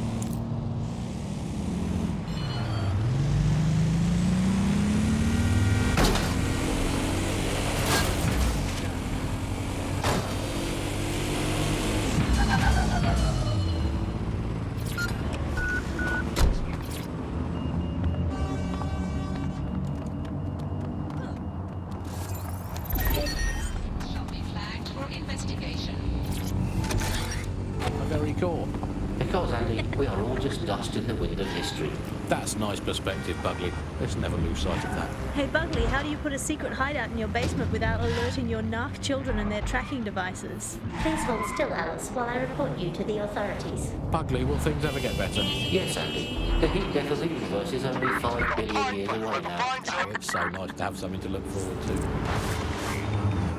Very cool. Because, Andy, we are all just dust in the wind of history. That's nice perspective, Bugley. Let's never lose sight of that. Hey, Bugley, how do you put a secret hideout in your basement without alerting your narc children and their tracking devices? Please hold still, Alice, while I report you to the authorities. Bugley, will things ever get better? Yes, Andy. The heat death of the universe is only 5 billion years away now. Oh, it's so nice to have something to look forward to.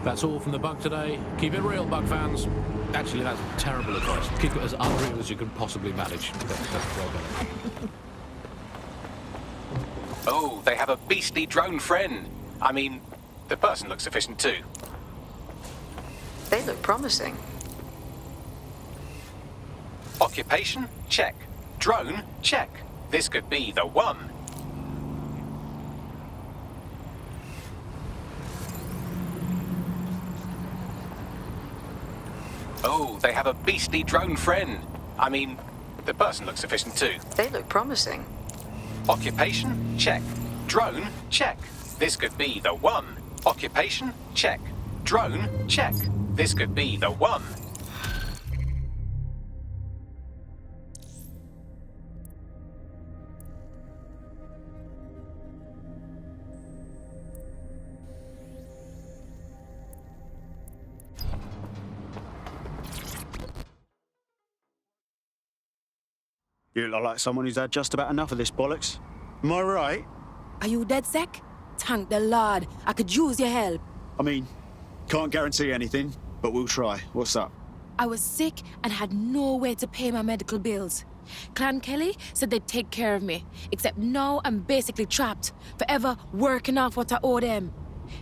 That's all from the Bug today. Keep it real, Bug fans. Actually, that's terrible advice. Keep it as unreal as you can possibly manage. Well done. Oh, they have a beastly drone friend. I mean, the person looks efficient too. They look promising. Occupation? Check. Drone? Check. This could be the one. Oh, they have a beastly drone friend. I mean, the person looks efficient too. They look promising. Occupation? Check. Drone? Check. This could be the one. Occupation? Check. Drone? Check. This could be the one. You look like someone who's had just about enough of this bollocks. Am I right? Are you dead sick? Thank the Lord. I could use your help. I mean, can't guarantee anything, but we'll try. What's up? I was sick and had no way to pay my medical bills. Clan Kelly said they'd take care of me, except now I'm basically trapped, forever working off what I owe them.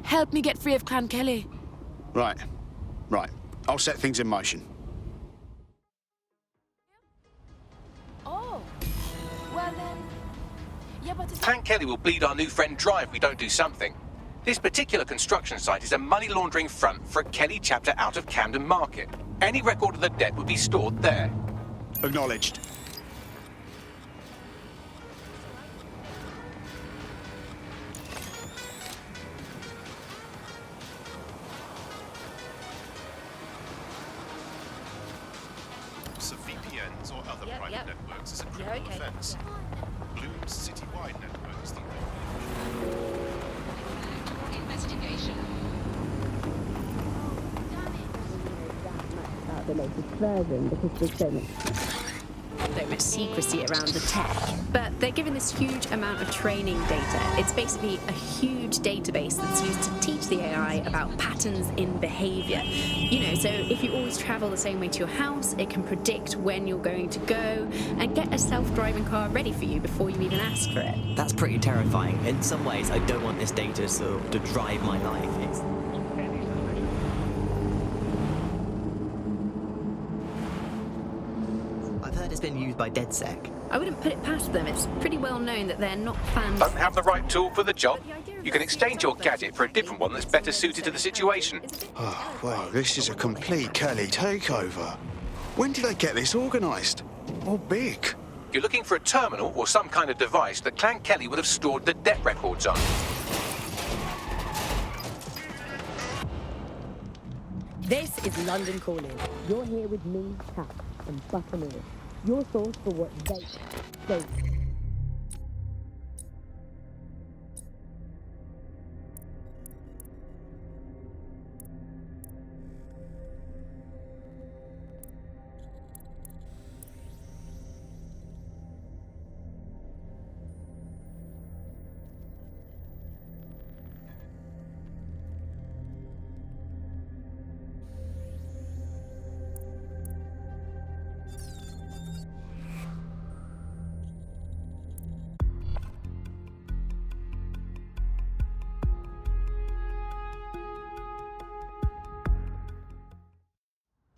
Help me get free of Clan Kelly. Right. I'll set things in motion. Oh. Well then... Yeah, but... Clan Kelly will bleed our new friend dry if we don't do something. This particular construction site is a money laundering front for a Kelly chapter out of Camden Market. Any record of the debt would be stored there. Acknowledged. Use of VPNs or other private networks is a criminal offence. Bloom's citywide network is the Investigation. The latest version because there's so much secrecy around the tech. But they're given this huge amount of training data. It's basically a huge database that's used to teach the AI about patterns in behavior. You know, so if you always travel the same way to your house, it can predict when you're going to go and get a self-driving car ready for you before you even ask for it. That's pretty terrifying. In some ways, I don't want this data to drive my life. I've heard it's been used by DedSec. I wouldn't put it past them. It's pretty well known that they're not fans. Don't have the right tool for the job? You can exchange your gadget for a different one that's better suited to the situation. Oh, wow, this is a complete Kelly takeover. When did they get this organised? Or big? You're looking for a terminal or some kind of device that Clan Kelly would have stored the debt records on. This is London Calling. You're here with me, Kat, and Buttermilk. Your source for what they.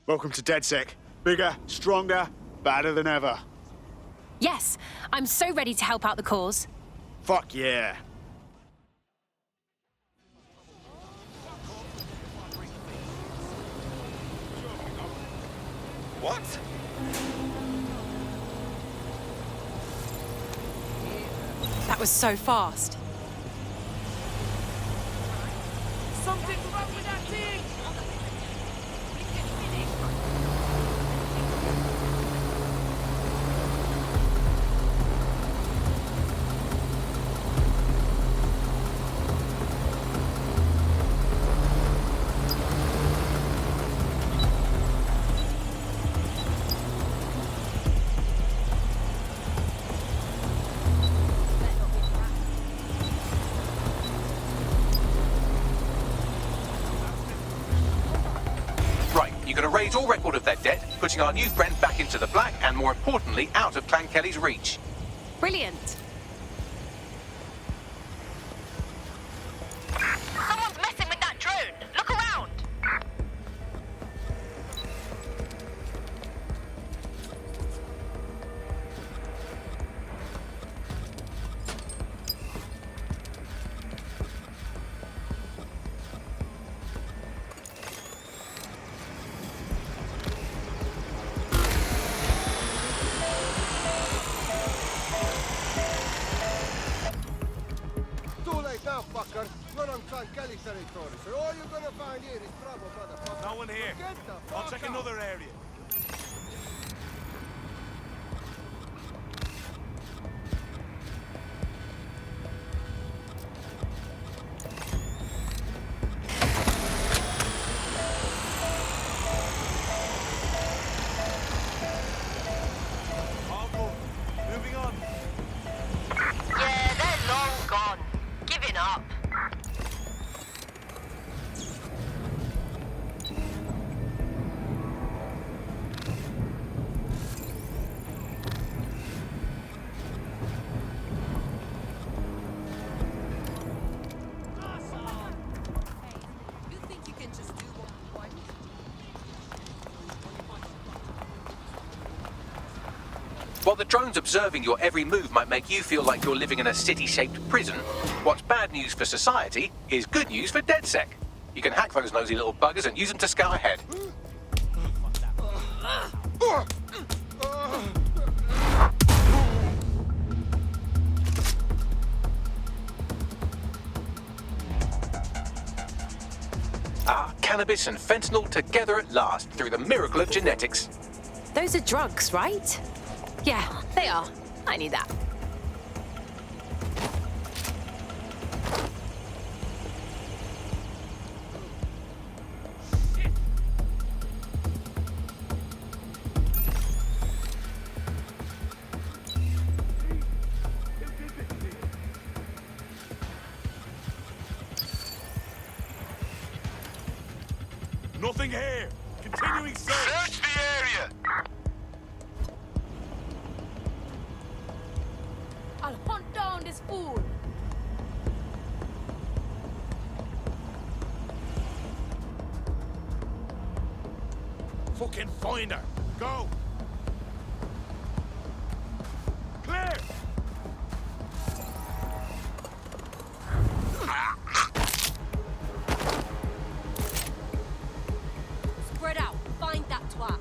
Welcome to DedSec. Bigger, stronger, badder than ever. Yes, I'm so ready to help out the cause. Fuck yeah. What? That was so fast. Something's wrong with that thing! You're going to raise all record of their debt, putting our new friend back into the black and, more importantly, out of Clan Kelly's reach. Brilliant. Someone's messing with that drone. Look around. Now, fucker, you're on Clan Kelly territory, so all you're gonna find here is trouble, motherfucker. No one here. Get the I'll fuck check out. another area. Yeah, While the drones observing your every move might make you feel like you're living in a city-shaped prison, what's bad news for society is good news for DedSec. You can hack those nosy little buggers and use them to scout ahead. Cannabis and fentanyl together at last through the miracle of genetics. Those are drugs, right? Yeah, they are. I knew that. Nothing here. Continuing search. Search the area. I'll hunt down this fool. Fucking find her. Go. Clear. Spread out. Find that twat.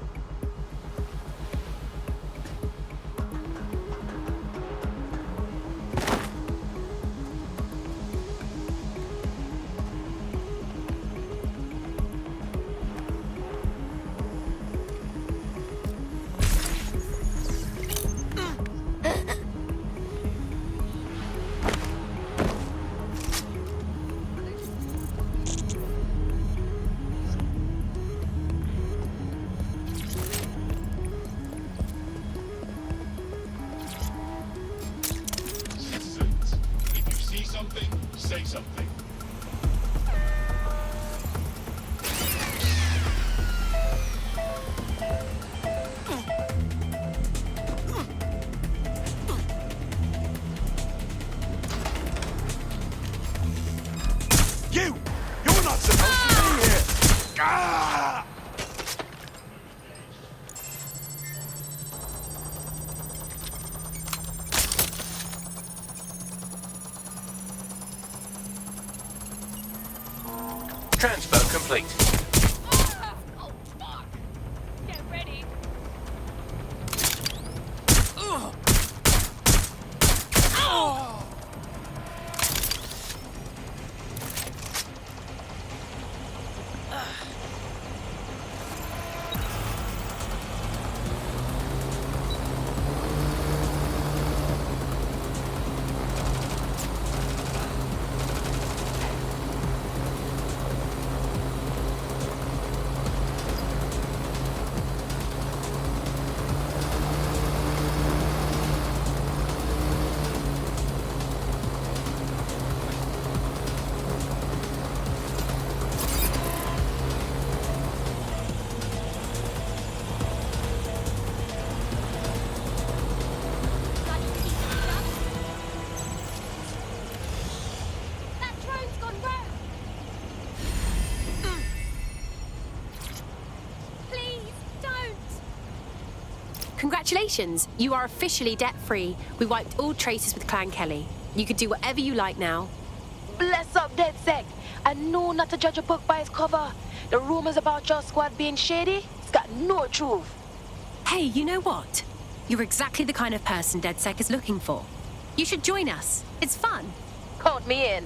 Citizens, if you see something, say something. You! You're not supposed to be here! Ah! Transfer complete. Oh, fuck! Get ready. That drone's gone rogue. Please don't. Congratulations, you are officially debt-free. We wiped all traces with Clan Kelly. You could do whatever you like now. Bless up, DedSec. I know not to judge a book by its cover. The rumors about your squad being shady, it's got no truth. Hey, you know what? You're exactly the kind of person DedSec is looking for. You should join us. It's fun. Count me in.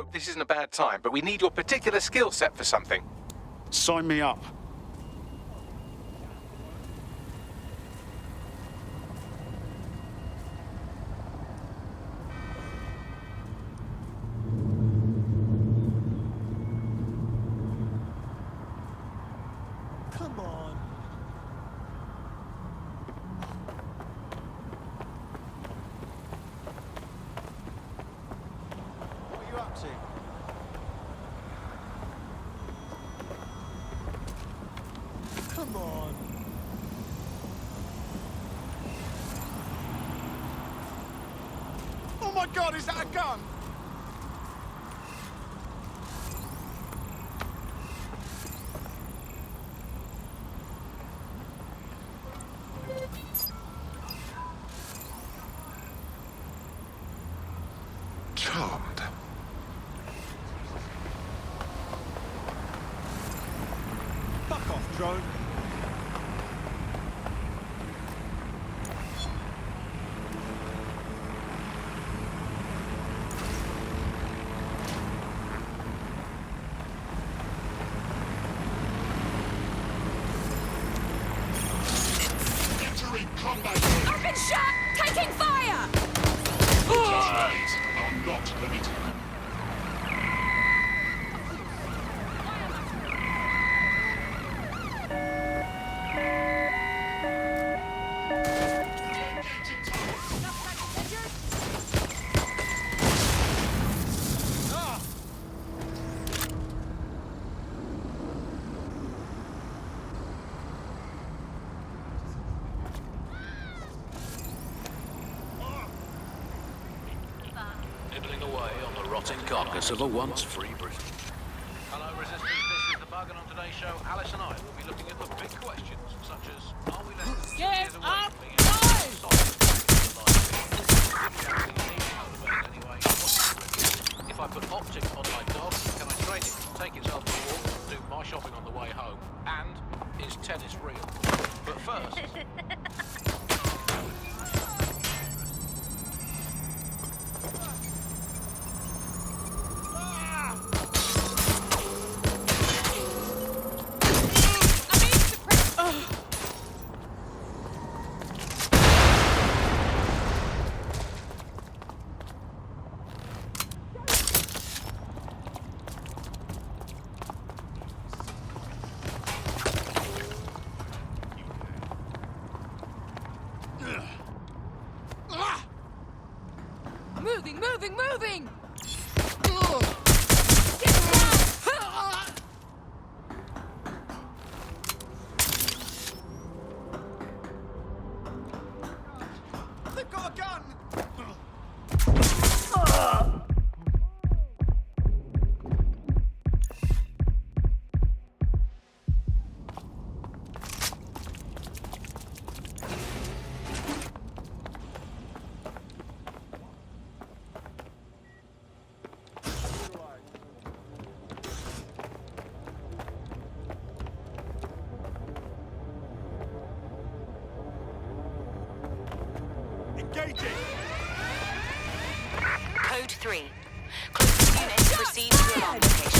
hope this isn't a bad time, but we need your particular skill set for something. Sign me up. Come on. What are you up to? Come on. Oh my God, is that a gun? Charmed. Fuck off, drone. Entering combat. I've been shot! Taking fire! Casualties are not permitted. Nibbling away on the rotting carcass of a once free Britain. Hello, Resistance. This is the Bug, and on today's show, Alice and I will be looking at the big questions, such as, are we less than 2 years away from being able to solve anyway? If I put optic on my dog, can I train it to take itself for a walk, do my shopping on the way home, and is tennis real? But first... Moving, moving, moving! They've got a gun! Engaging! Code 3. Closest unit proceed to alarm location.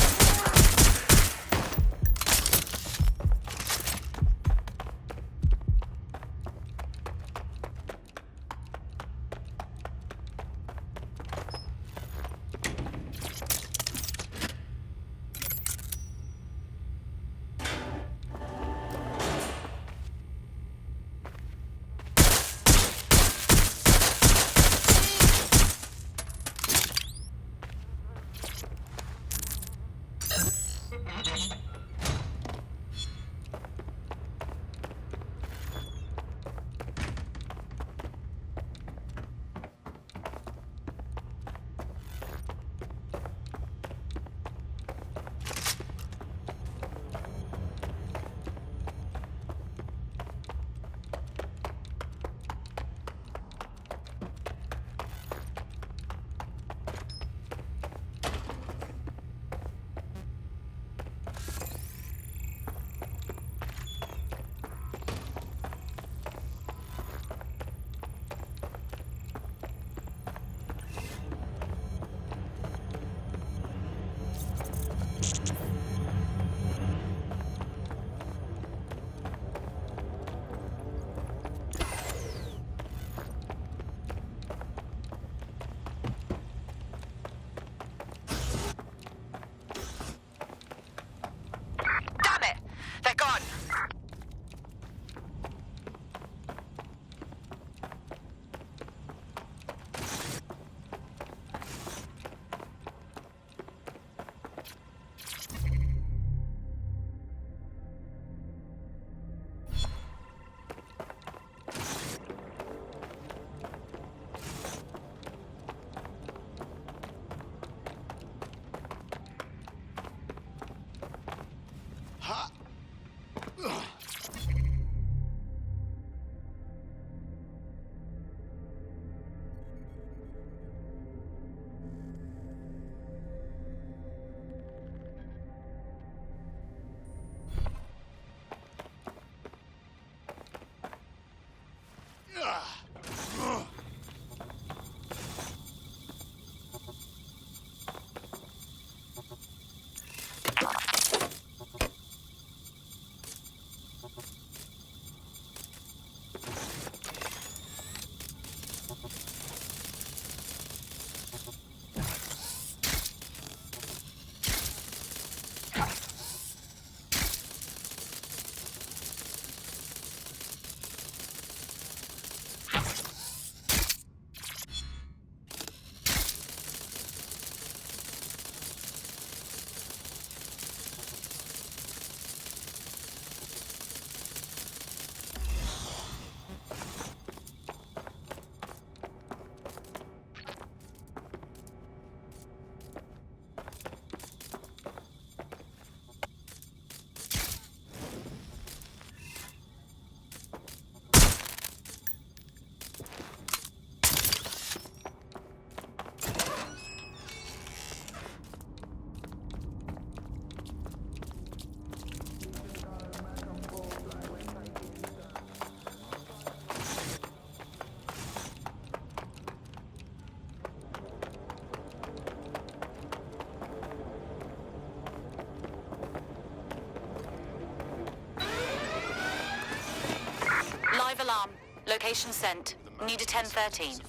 Live alarm. Location sent. Need a 1013.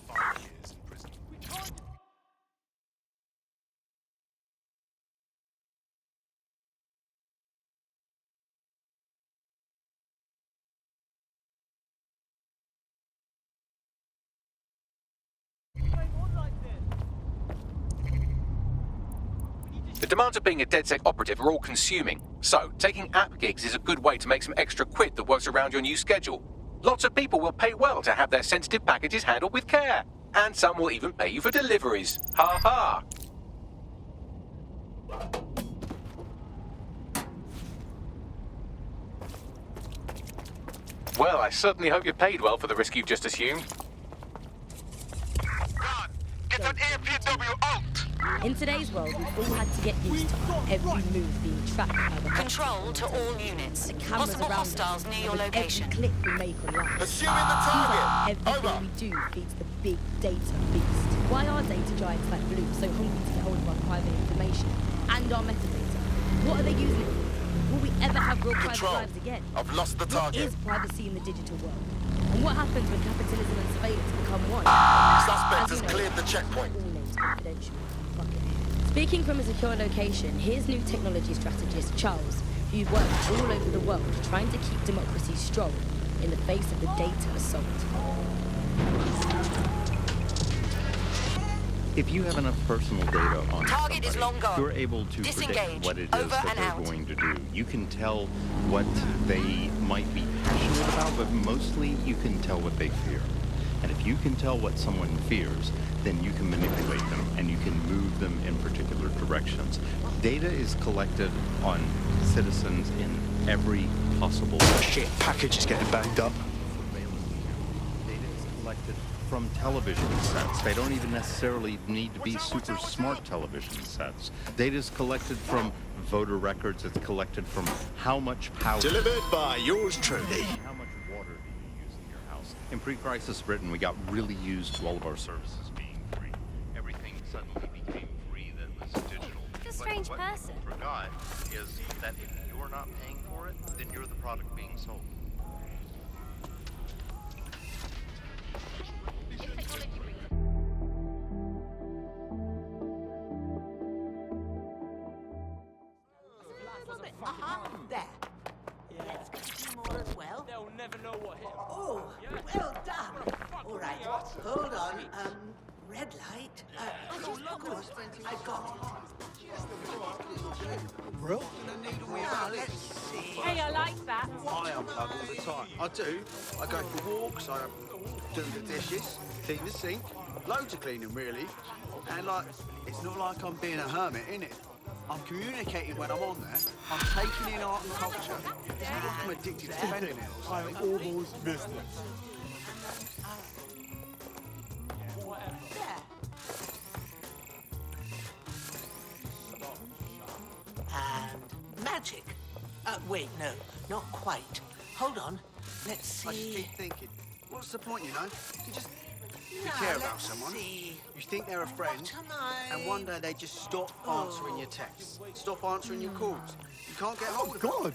The demands of being a DedSec operative are all consuming, so taking app gigs is a good way to make some extra quid that works around your new schedule. Lots of people will pay well to have their sensitive packages handled with care, and some will even pay you for deliveries. Ha ha! Well, I certainly hope you're paid well for the risk you've just assumed. Get that AFPW out! In today's world, we've all had to get used to every move being tracked by the Control to all units. the cameras Possible around hostiles us, near your with location. Every click we make online. Assuming the target. Everything we do feeds the big data beast. Why are data giants like Blue so hungry to get hold of our private information and our metadata? What are they using it for? Will we ever have real private lives again? I've lost the target. What is privacy in the digital world? And what happens when capitalism and surveillance become one? Suspect has As you know, cleared the checkpoint. all names confidential. Fuck it. Speaking from a secure location, here's new technology strategist Charles, who's worked all over the world trying to keep democracy strong in the face of the data assault. If you have enough personal data on Target is long gone. you're able to Disengage. predict what it is Over that and they're out. going to do. You can tell what they might be passionate about, but mostly you can tell what they fear. And if you can tell what someone fears, then you can manipulate them and you can move them in particular directions. Data is collected on citizens in every possible way. Shit, package is getting banged up. Data is collected from television sets. They don't even necessarily need to be super smart television sets. Data is collected from voter records. It's collected from how much power... Delivered by yours truly. How much water do you use in your house? In pre-crisis Britain, we got really used to all of our services being free. Everything suddenly became free that was digital. A strange But person. what people forgot is that if you're not paying for it, then you're the product being sold. There. Let's get a few more as well. They'll never know what hit 'em. Oh, well done. All right, hold on. Red light. Of course, I got it. Bro? Now, let's see. Hey, I like that. I unplug all the time. I do. I go for walks, I do the dishes, clean the sink, loads of cleaning really. And like, it's not like I'm being a hermit, innit? I'm communicating when I'm on there. I'm taking in art and culture. It's not like I'm addicted to spending it. I'm almost business. And magic. Wait, no, not quite. Hold on. Let's see. I just keep thinking, what's the point, you know? You just you No, care about let's someone. see. You think they're a friend, What am I? and one day they just stop answering your texts, stop answering your calls. You can't get hold of God!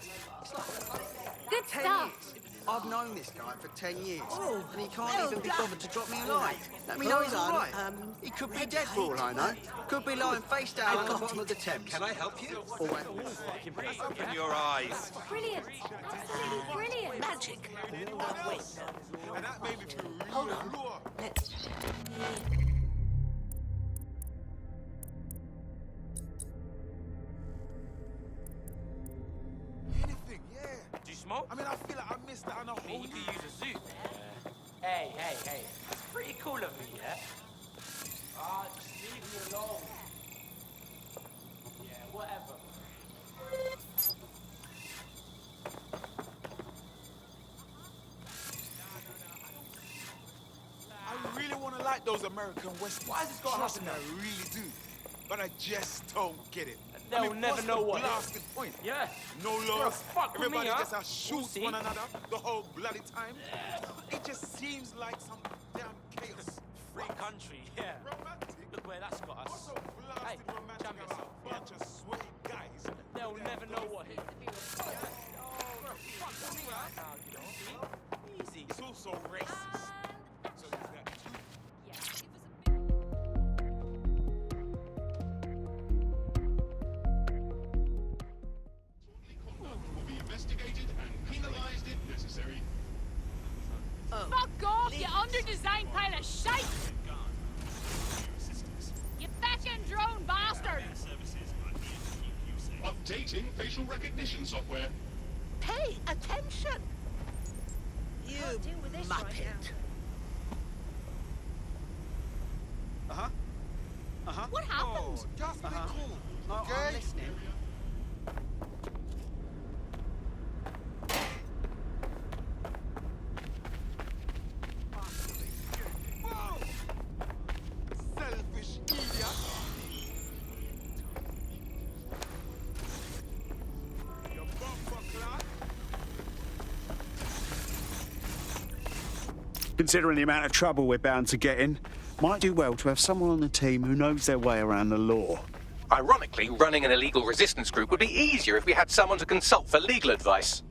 Good 10 stuff. years. I've known this guy for 10 years, Oh, and he can't well even be done. bothered to drop me a All line. right. Let me know he's Hold all on, right. He could be dead for all I know. Could be lying face down at the bottom of the Thames. Can I help you? Or wet. Open your eyes. Brilliant. Absolutely brilliant. Magic. Wait, no. And that made me feel really Hold on. raw. Let's... Anything, yeah. Do you smoke? I mean, I feel like I missed out on a I mean, whole you could use a suit. Hey, it's pretty cool of me, yeah? Ah, just leave me alone. Yeah, whatever. I really want to like those American West. Why has this got to Trust happen me, now? I really do. But I just don't get it. They'll I mean, never what's know the what it is. blasted point? Yeah. No You're laws. fuck with me, Everybody huh? just has shoots See? one another the whole bloody time. It just seems like some damn chaos. Free country, yeah. Romantic. Look where that's got us. What's so blasted Hey, romantic jam about yourself, a bunch of sweaty guys? They'll never know what it is. Fuck with me, huh? Now, you know, see? Easy. It's also racist. So there's that too. Will be investigated and penalized if necessary. Fuck off, you under-designed pile of shite! You fucking drone bastard! Updating facial recognition software. Pay attention! You muppet. Uh-huh. Uh-huh. What happened? Oh, just be Uh-huh. cool. Oh, Okay? I'm listening. Whoa! Selfish idiot. You bumper clock. Considering the amount of trouble we're bound to get in, might do well to have someone on the team who knows their way around the law. Ironically, running an illegal resistance group would be easier if we had someone to consult for legal advice.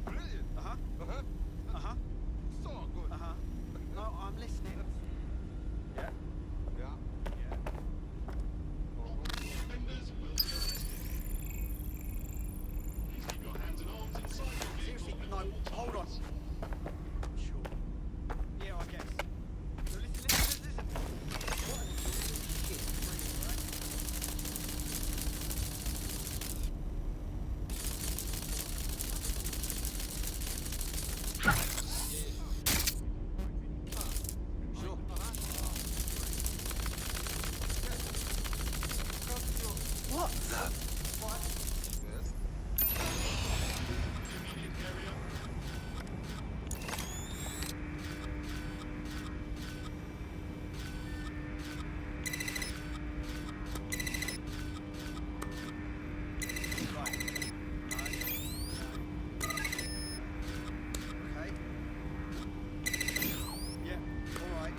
Brilliant. Uh-huh. Uh-huh. So good. Uh-huh. No, I'm listening. Yeah. Yeah. Offenders will be arrested. Please keep your hands and arms inside your vehicle. Seriously, no, hold on. Sure. Yeah, I guess. So listen. What an shit. Sure. What the? Okay. Yeah, all right.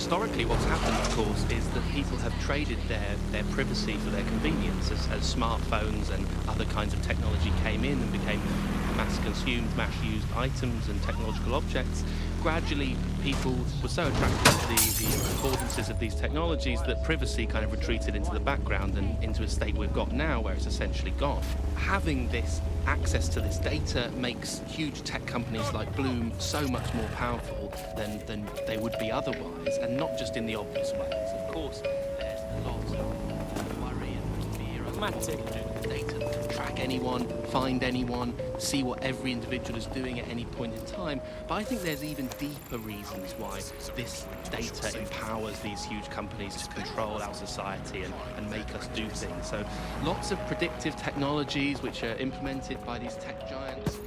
historically, what's happened, of course, is that people have traded their privacy for their convenience as smartphones and other kinds of technology came in and became mass-consumed, mass-used items and technological objects. Gradually, people were so attracted to the affordances of these technologies that privacy kind of retreated into the background and into a state we've got now where it's essentially gone. Having this access to this data makes huge tech companies like Bloom so much more powerful than they would be otherwise, and not just in the obvious ways. Of course, there's a lot of worry and fear over what they can do with the data. They can track anyone, find anyone, see what every individual is doing at any point in time. But I think there's even deeper reasons why this data empowers these huge companies to control our society and make us do things. So lots of predictive technologies which are implemented by these tech giants.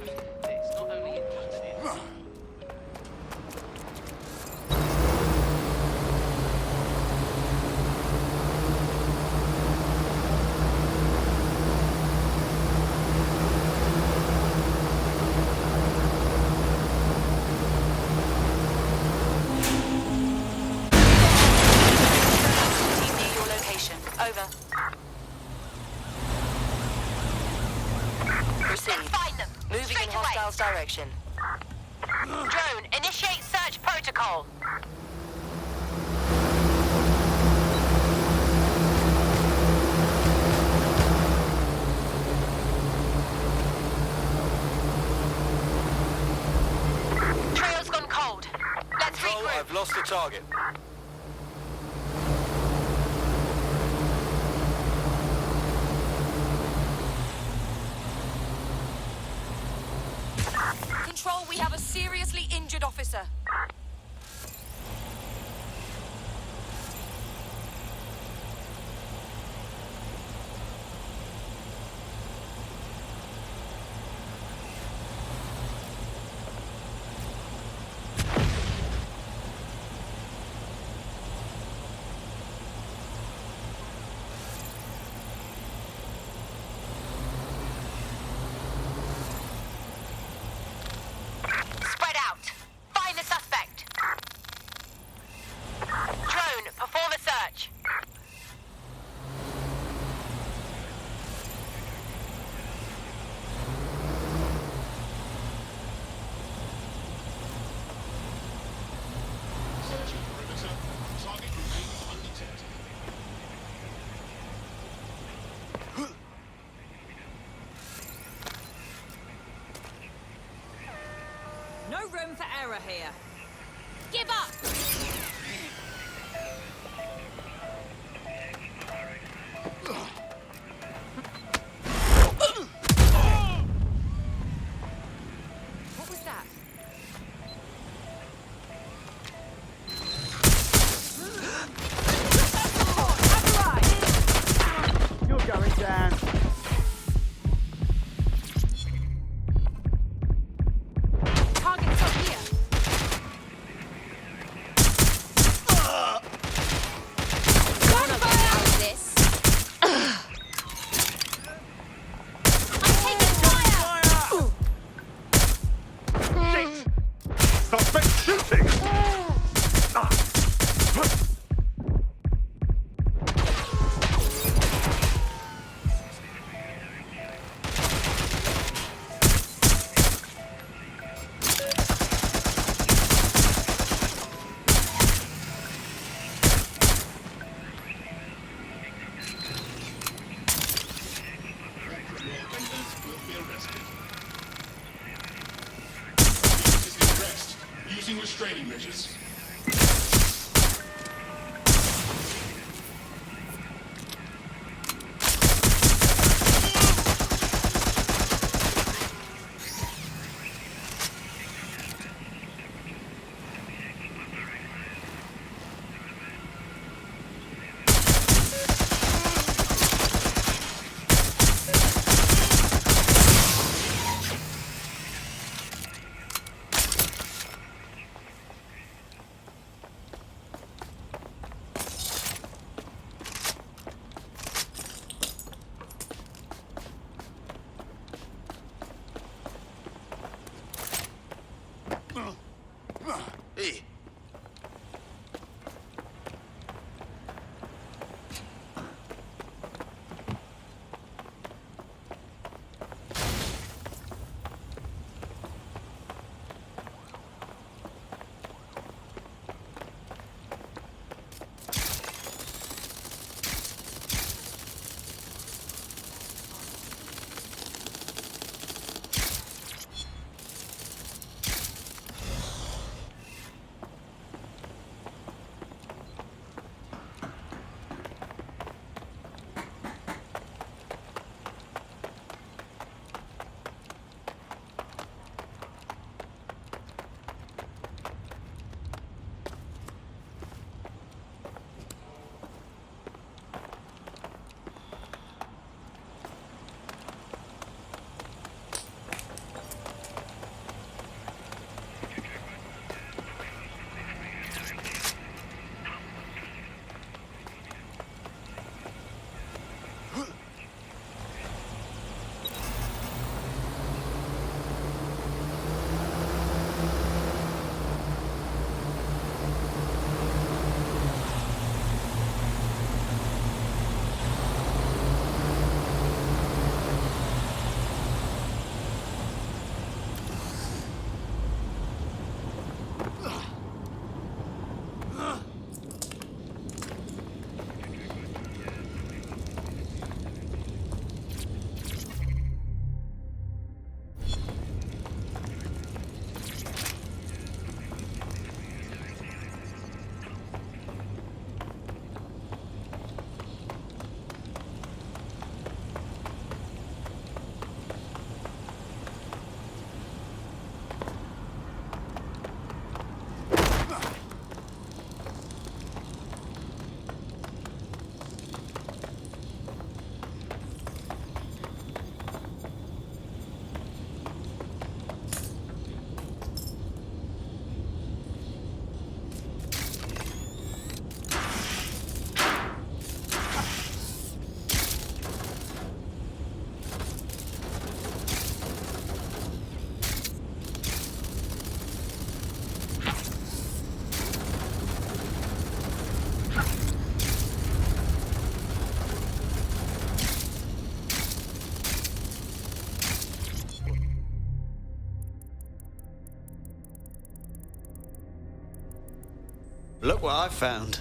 It's not only interested in... Direction. Drone, initiate search protocol. Trail's gone cold. Let's regroup. I've lost the target. Control, we have a seriously injured officer. No room for error here. Give up! What was that? You're going down. Target's up here. Using restraining measures. Hey. Look what I found.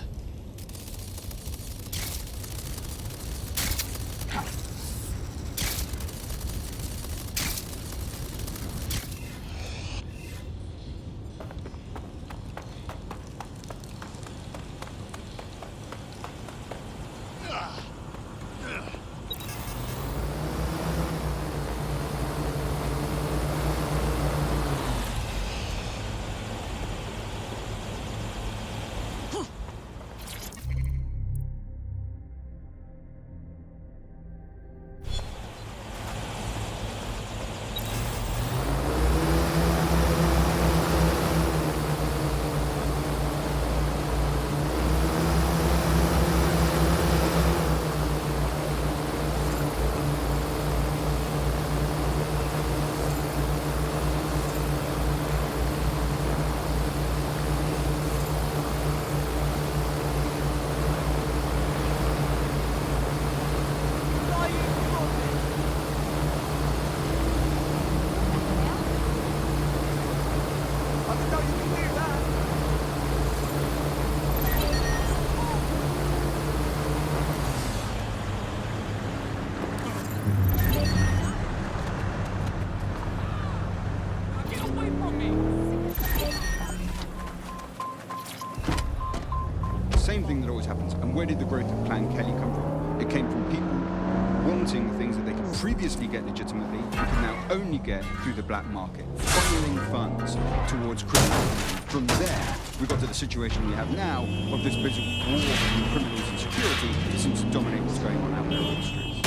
Same thing that always happens. And where did the growth of Clan Kelly come from? It came from people wanting things that they could previously get legitimately and can now only get through the black market, funneling funds towards criminals. From there, we got to the situation we have now of this visible war between criminals and security that seems to dominate what's going on out there on the streets.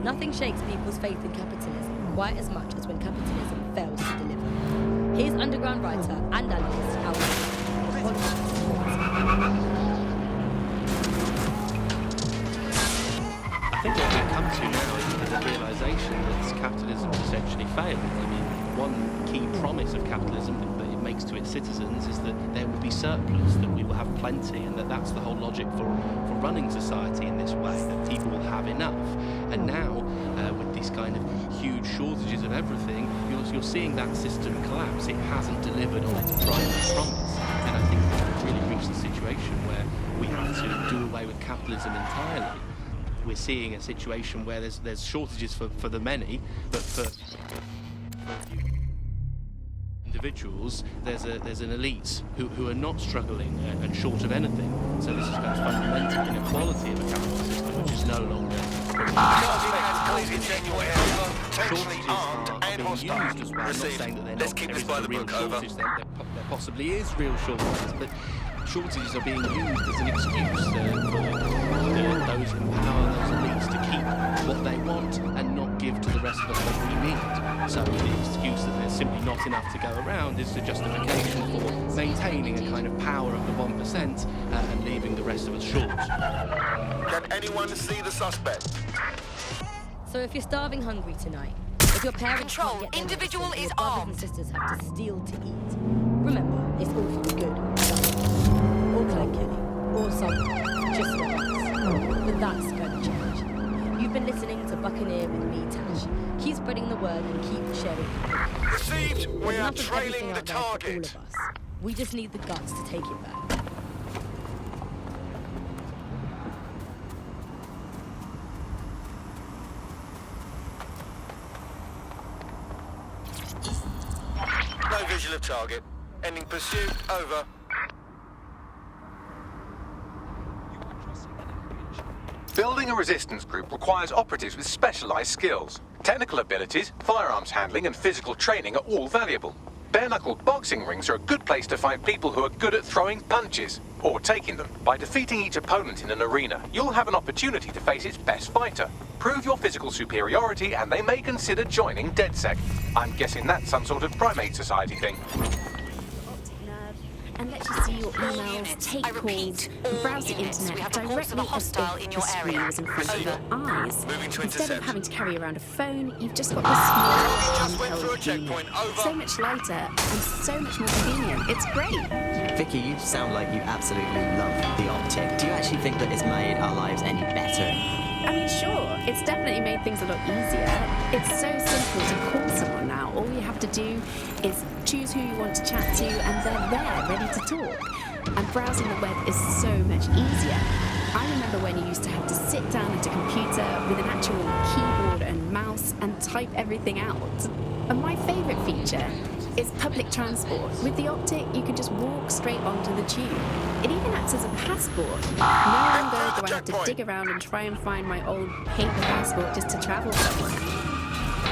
Nothing shakes people's faith in capitalism quite as much as when capitalism fails to deliver. Here's underground writer and analyst I think what we've come to now is the realisation that capitalism essentially failed. I mean, one key promise of capitalism that it makes to its citizens is that there will be surplus, that we will have plenty, and that's the whole logic for running society in this way, that people will have enough. And now, with these kind of huge shortages of everything, you're seeing that system collapse. It hasn't delivered on its primary promise. And I think we've really reached the situation where we have to do away with capitalism entirely. We're seeing a situation where there's shortages for the many, but for individuals, there's an elite who are not struggling and short of anything. So this is kind of fundamental inequality of a capitalist system, which is no longer. Shortages are being used as well. I'm not saying that there is a real shortage. There possibly is real shortages, but shortages are being used as an excuse for those in power, those elites, to keep what they want and not give to the rest of us what we need. So the excuse that there's simply not enough to go around is the justification for maintaining a kind of power of the 1% and leaving the rest of us short. Can anyone see the suspect? So if you're starving hungry tonight, if your parents Control, can't get individual medicine, is your brothers armed. and sisters have to steal to eat. Remember, it's all for the good. Or Clan Kelly, or someone, just like us. But that's going to change. You've been listening to Buccaneer with me, Tash. Keep spreading the word and keep sharing. Received. We There's are enough of trailing everything the out there for all target. of us. We just need the guts to take it back. No visual of target. Ending pursuit. Over. Building a resistance group requires operatives with specialized skills. Technical abilities, firearms handling, and physical training are all valuable. Bare-knuckled boxing rings are a good place to find people who are good at throwing punches, or taking them. By defeating each opponent in an arena, you'll have an opportunity to face its best fighter. Prove your physical superiority, and they may consider joining DedSec. I'm guessing that's some sort of primate society thing. And let you see your emails, take calls, browse the internet directly as if the screen was in front of your eyes. Instead of having to carry around a phone, you've just got this small handheld unit. So much lighter and so much more convenient. It's great. Vicky, you sound like you absolutely love the optic. Do you actually think that it's made our lives any better? I mean, sure, it's definitely made things a lot easier. It's so simple to call someone now. All you have have to do is choose who you want to chat to, and they're there, ready to talk. And browsing the web is so much easier. I remember when you used to have to sit down at a computer with an actual keyboard and mouse and type everything out. And my favourite feature is public transport. With the Optic, you can just walk straight onto the tube. It even acts as a passport. No longer do I have to dig around and try and find my old paper passport just to travel somewhere.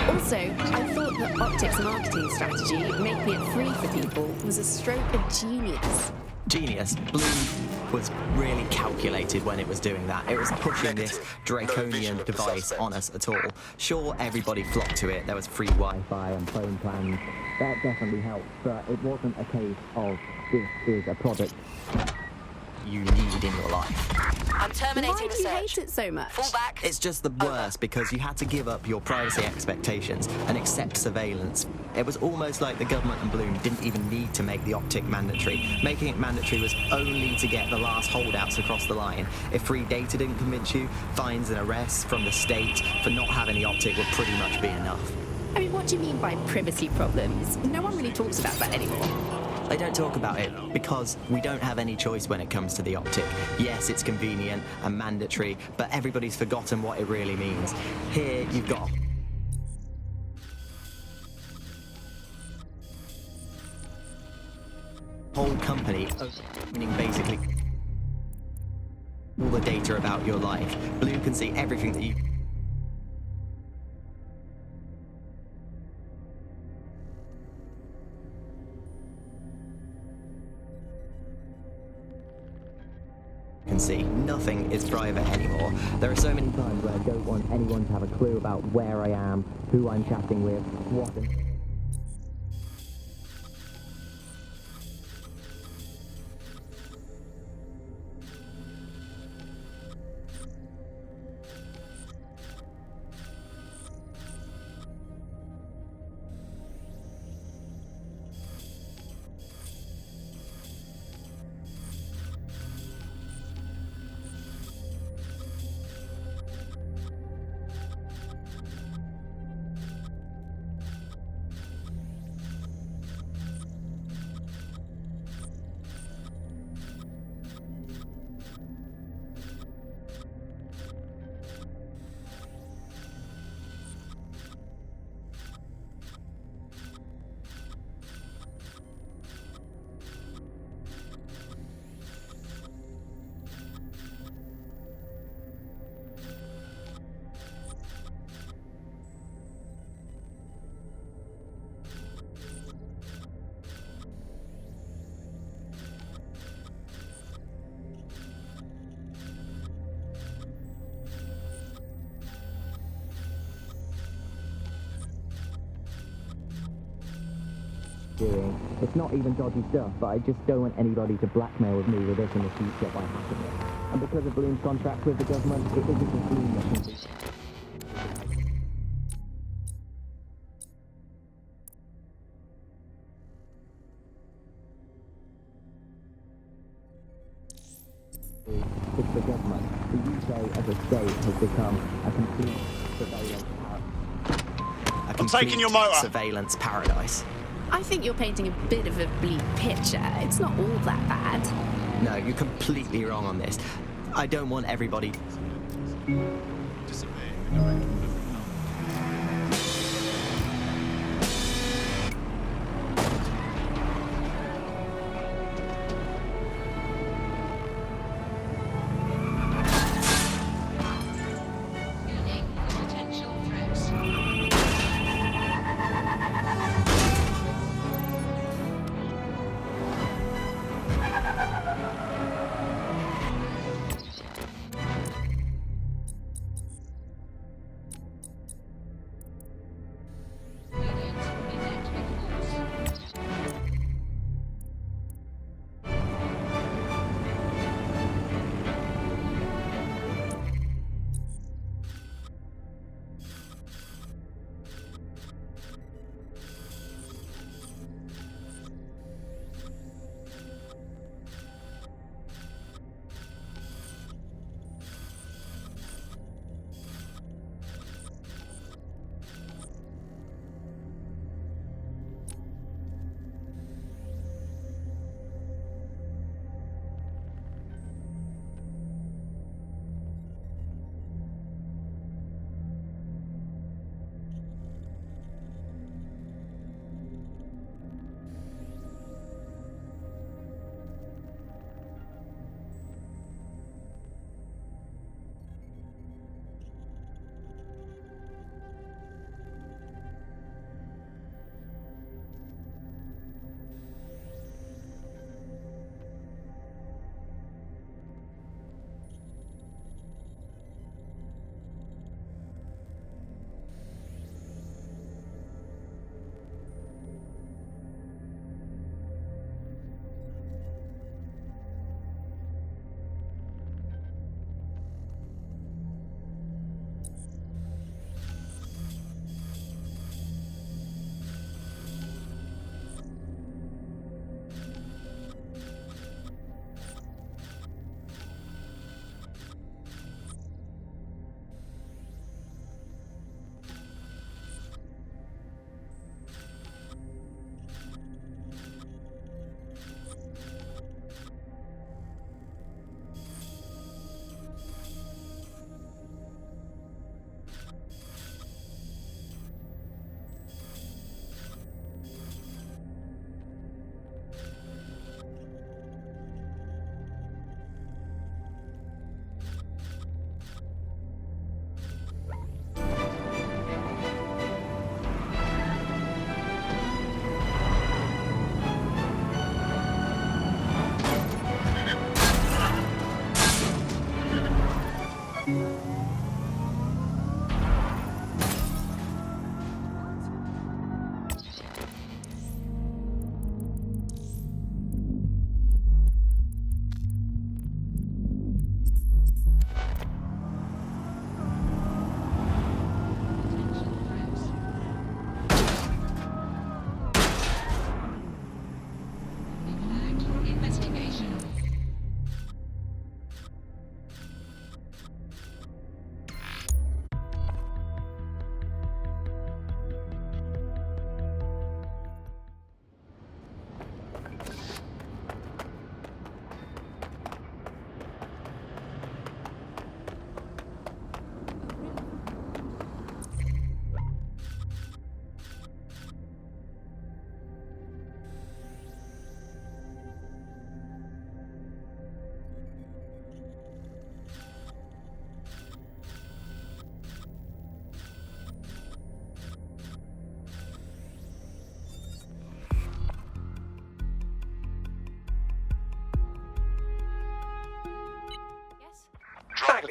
Also, I thought that Optic's marketing strategy, making it free for people, was a stroke of genius. Genius. Bloom was really calculated when it was doing that. It was pushing this draconian device on us at all. Sure, everybody flocked to it. There was free Wi-Fi and phone plans. That definitely helped, but it wasn't a case of this is a product you need in your life. I'm terminating Why the do you search. hate it so much? Fall back. It's just the worst because you had to give up your privacy expectations and accept surveillance. It was almost like the government and Bloom didn't even need to make the Optic mandatory. Making it mandatory was only to get the last holdouts across the line. If free data didn't convince you, fines and arrests from the state for not having the Optic would pretty much be enough. I mean, what do you mean by privacy problems? No one really talks about that anymore. They don't talk about it because we don't have any choice when it comes to the Optic. Yes, it's convenient and mandatory, but everybody's forgotten what it really means. Here, you've got a whole company owning basically all the data about your life. Bloom can see everything that you can see. Nothing is private anymore. There are so many times where I don't want anyone to have a clue about where I am, who I'm chatting with, what. Doing. It's not even dodgy stuff, but I just don't want anybody to blackmail me with this in the future by hacking it. And because of Bloom's contract with the government, it isn't just Bloom that can do. It's the government. The UK as a state has become a complete surveillance paradise. I think you're painting a bit of a bleak picture. It's not all that bad. No, you're completely wrong on this. I don't want everybody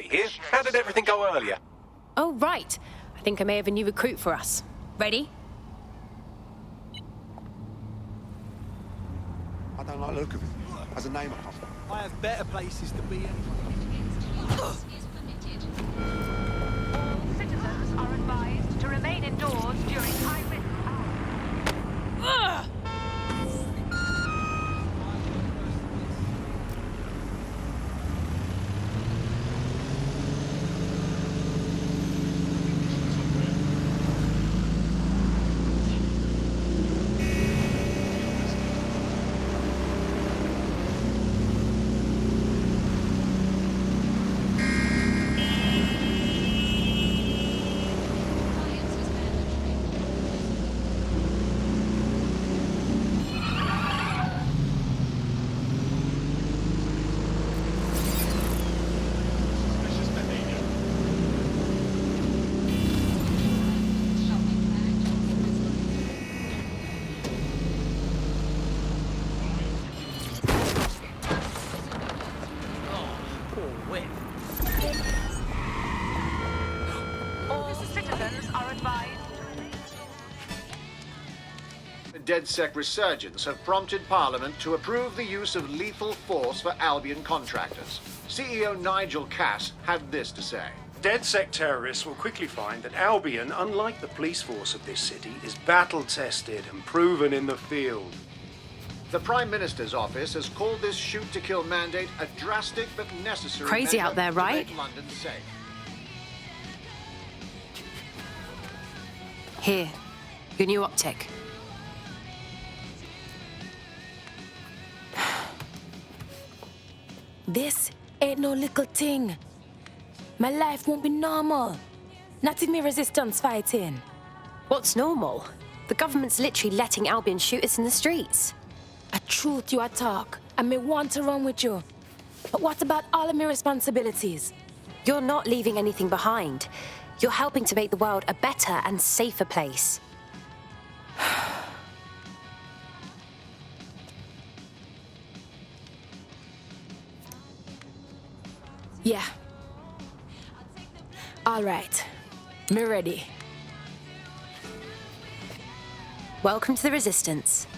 Bagley here. How did everything go earlier? Oh, right. I think I may have a new recruit for us. Ready? I don't like the look of it. As a name, I have better places to be anyway. All citizens are advised to remain indoors during high-risk hours. DedSec resurgence have prompted Parliament to approve the use of lethal force for Albion contractors. CEO Nigel Cass had this to say. DedSec terrorists will quickly find that Albion, unlike the police force of this city, is battle-tested and proven in the field. The Prime Minister's office has called this shoot-to-kill mandate a drastic but necessary Crazy measure out there, to right? make London safe. Here. Your new optic. This ain't no little thing. My life won't be normal. Not in me resistance fighting. What's normal? The government's literally letting Albion shoot us in the streets. A truth you a talk, and me want to run with you. But what about all of my responsibilities? You're not leaving anything behind. You're helping to make the world a better and safer place. Yeah. All right. Me ready. Welcome to the Resistance.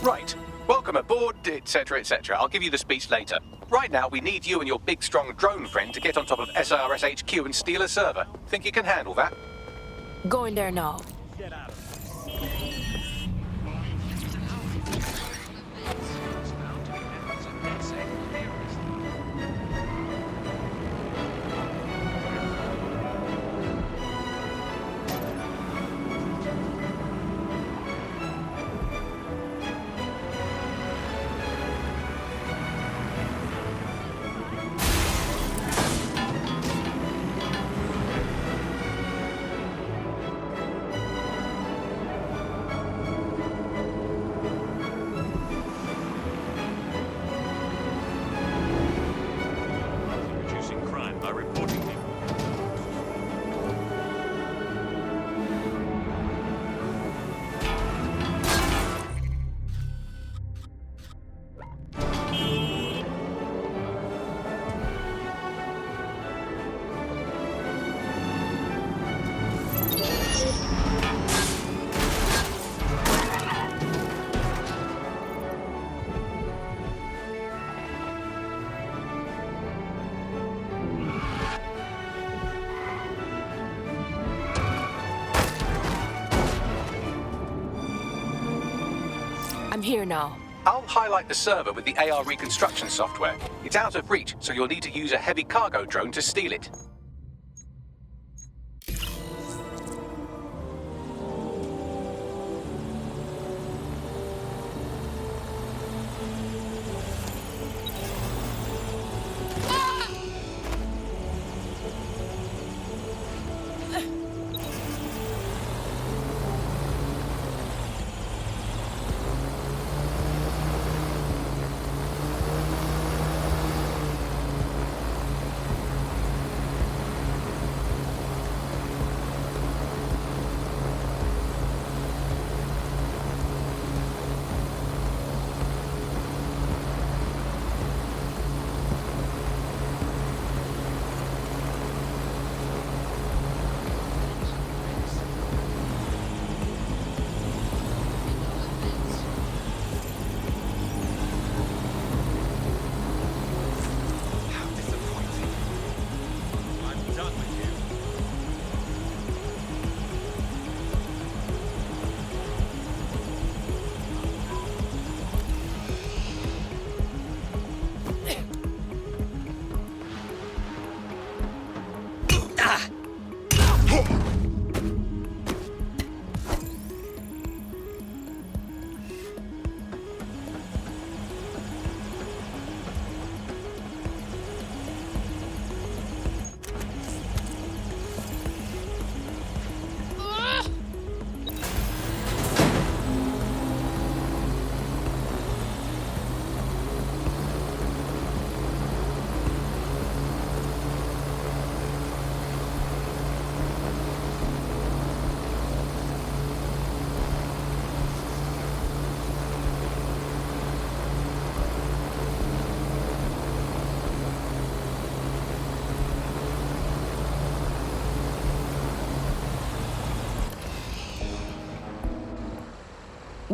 Right. Welcome aboard, etc., etc. I'll give you the speech later. Right now, we need you and your big, strong drone friend to get on top of SIRS HQ and steal a server. Think you can handle that? Going there now. I'm here now. I'll highlight the server with the AR reconstruction software. It's out of reach, so you'll need to use a heavy cargo drone to steal it.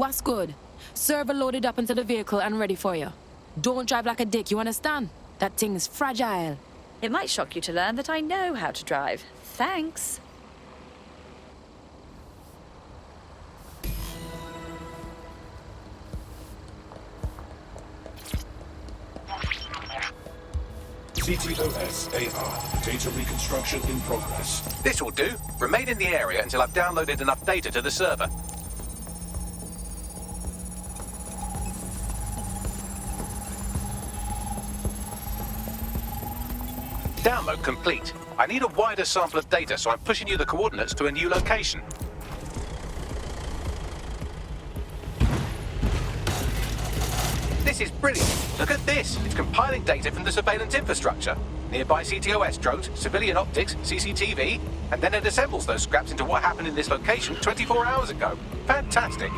What's good? Server loaded up into the vehicle and ready for you. Don't drive like a dick, you understand? That thing's fragile. It might shock you to learn that I know how to drive. Thanks. CTOS AR. Data reconstruction in progress. This will do. Remain in the area until I've downloaded enough data to the server. Download complete. I need a wider sample of data, so I'm pushing you the coordinates to a new location. This is brilliant. Look at this. It's compiling data from the surveillance infrastructure. Nearby CTOS drones, civilian optics, CCTV, and then it assembles those scraps into what happened in this location 24 hours ago. Fantastic.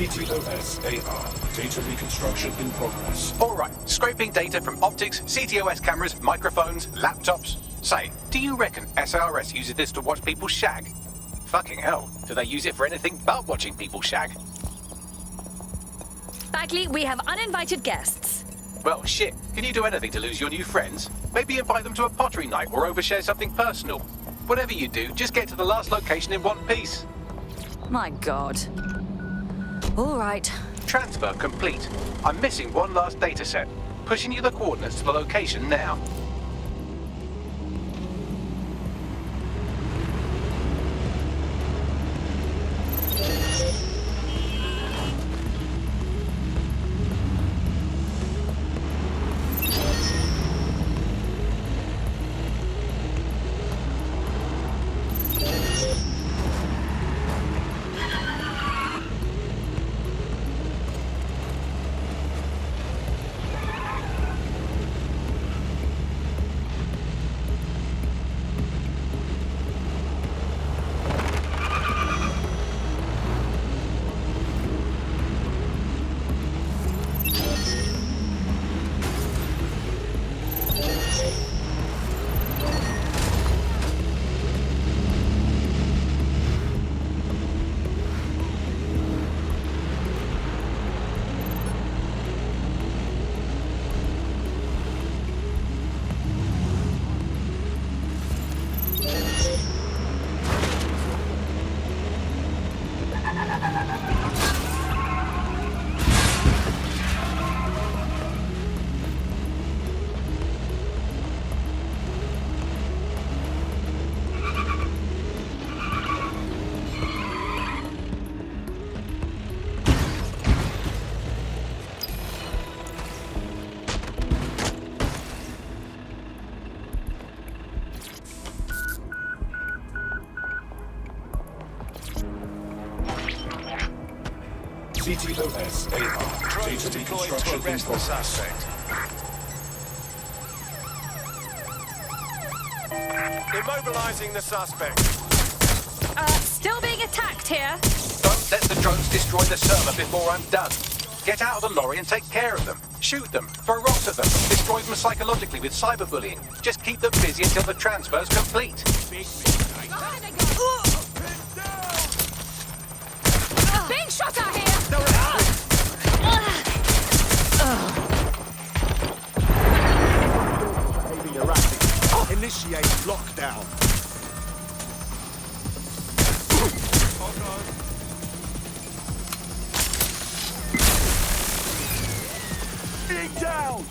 CTOS AR. Data reconstruction in progress. All right, scraping data from optics, CTOS cameras, microphones, laptops. Say, do you reckon SRS uses this to watch people shag? Fucking hell, do they use it for anything but watching people shag? Bagley, we have uninvited guests. Well, shit, can you do anything to lose your new friends? Maybe invite them to a pottery night or overshare something personal. Whatever you do, just get to the last location in one piece. My God. All right. Transfer complete. I'm missing one last data set. Pushing you the coordinates to the location now. CTOS AR. Data reconstruction in progress. Immobilizing the suspect. Still being attacked here. Don't let the drones destroy the server before I'm done. Get out of the lorry and take care of them. Shoot them, throw rocks at them, destroy them psychologically with cyberbullying. Just keep them busy until the transfer's complete. Being shot at here! Behaving erratic. Initiate lockdown. down!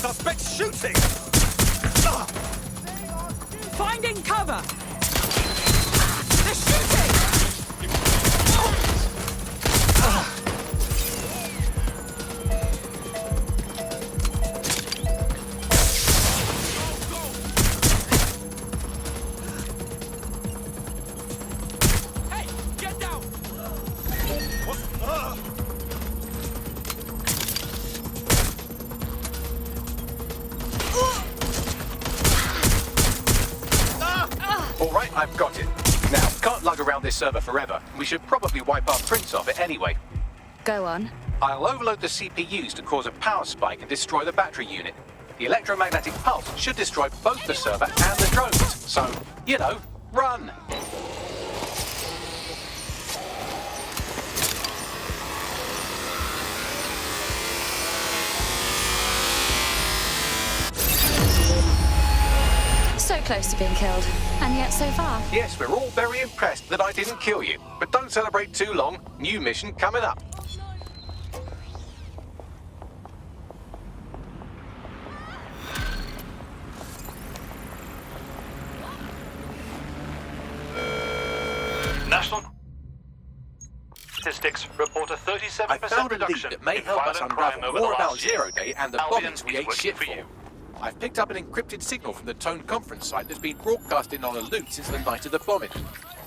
Suspect shooting! Finding cover! They're shooting! Hey, get down! All right, I've got it. Now, can't lug around this server forever. We should probably wipe our prints off it anyway. Go on. I'll overload the CPUs to cause a power spike and destroy the battery unit. The electromagnetic pulse should destroy both the server and the drones. So, you know, run! So close to being killed, and yet so far. Yes, we're all very impressed that I didn't kill you. But don't celebrate too long. New mission coming up. National statistics report a 37% I found a lead reduction that may in help us violent crime unravel over more the about last year. Zero Day and the Albion bombings we is ate working shit for for. you. I've picked up an encrypted signal from the Tone conference site that's been broadcasting on a loop since the night of the bombing.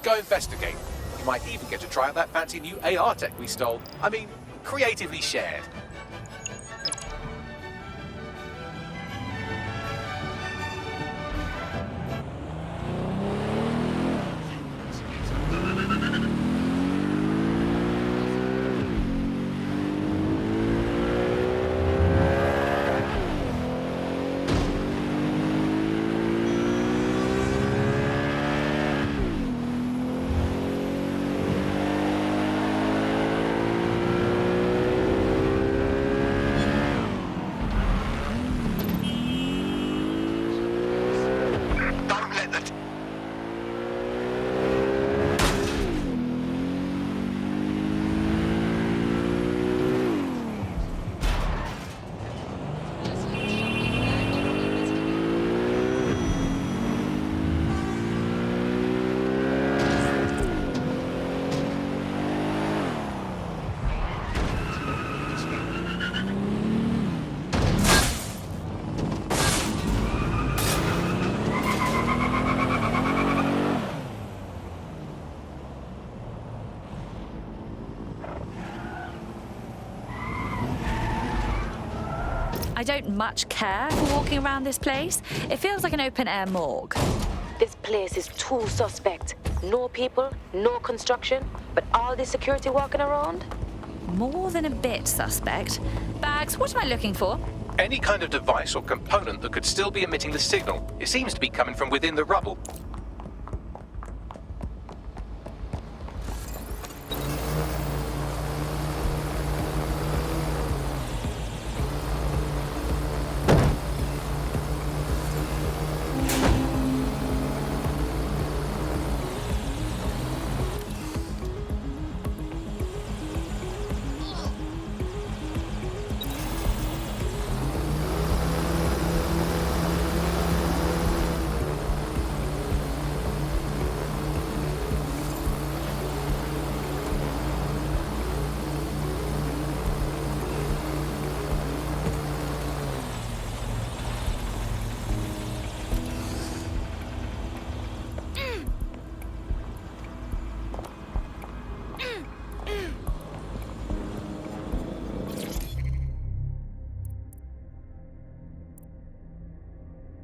Go investigate. You might even get to try out that fancy new AR tech we stole. I mean, creatively shared. I don't much care for walking around this place. It feels like an open-air morgue. This place is too suspect. No people, no construction, but all this security walking around? More than a bit suspect. Bags, what am I looking for? Any kind of device or component that could still be emitting the signal. It seems to be coming from within the rubble.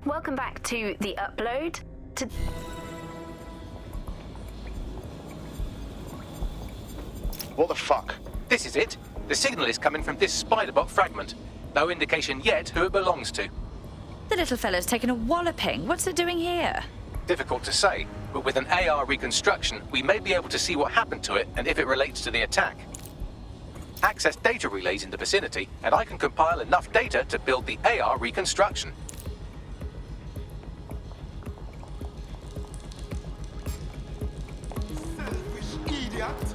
Welcome back to the upload. What the fuck? This is it. The signal is coming from this spider-bot fragment. No indication yet who it belongs to. The little fellow's taken a walloping. What's it doing here? Difficult to say, but with an AR reconstruction, we may be able to see what happened to it and if it relates to the attack. Access data relays in the vicinity, and I can compile enough data to build the AR reconstruction. adapt.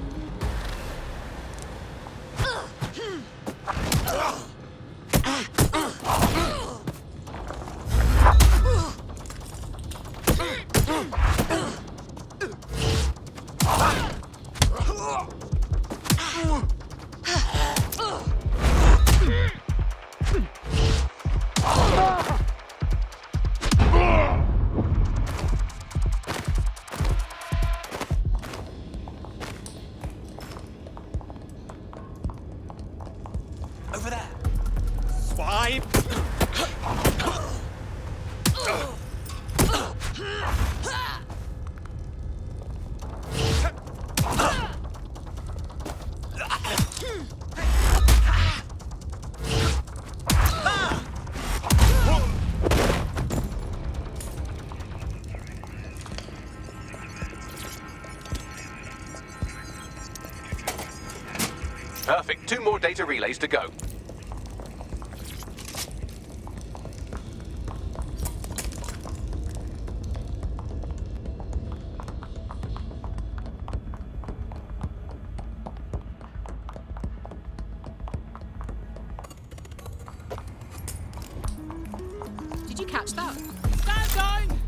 Over there. Swipe. Perfect. 2 more data relays to go. Did you catch that? Stand down!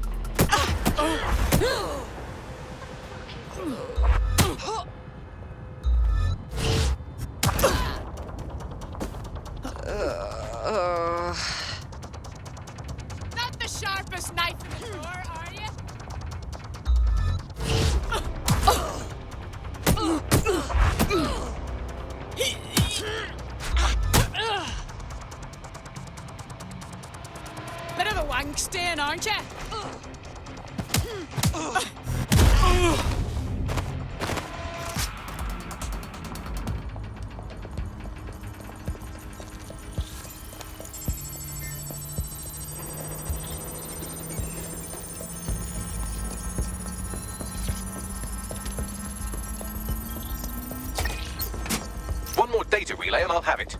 Not the sharpest knife in the drawer, are you? Bit of a wank stain, aren't you? One more data relay and I'll have it.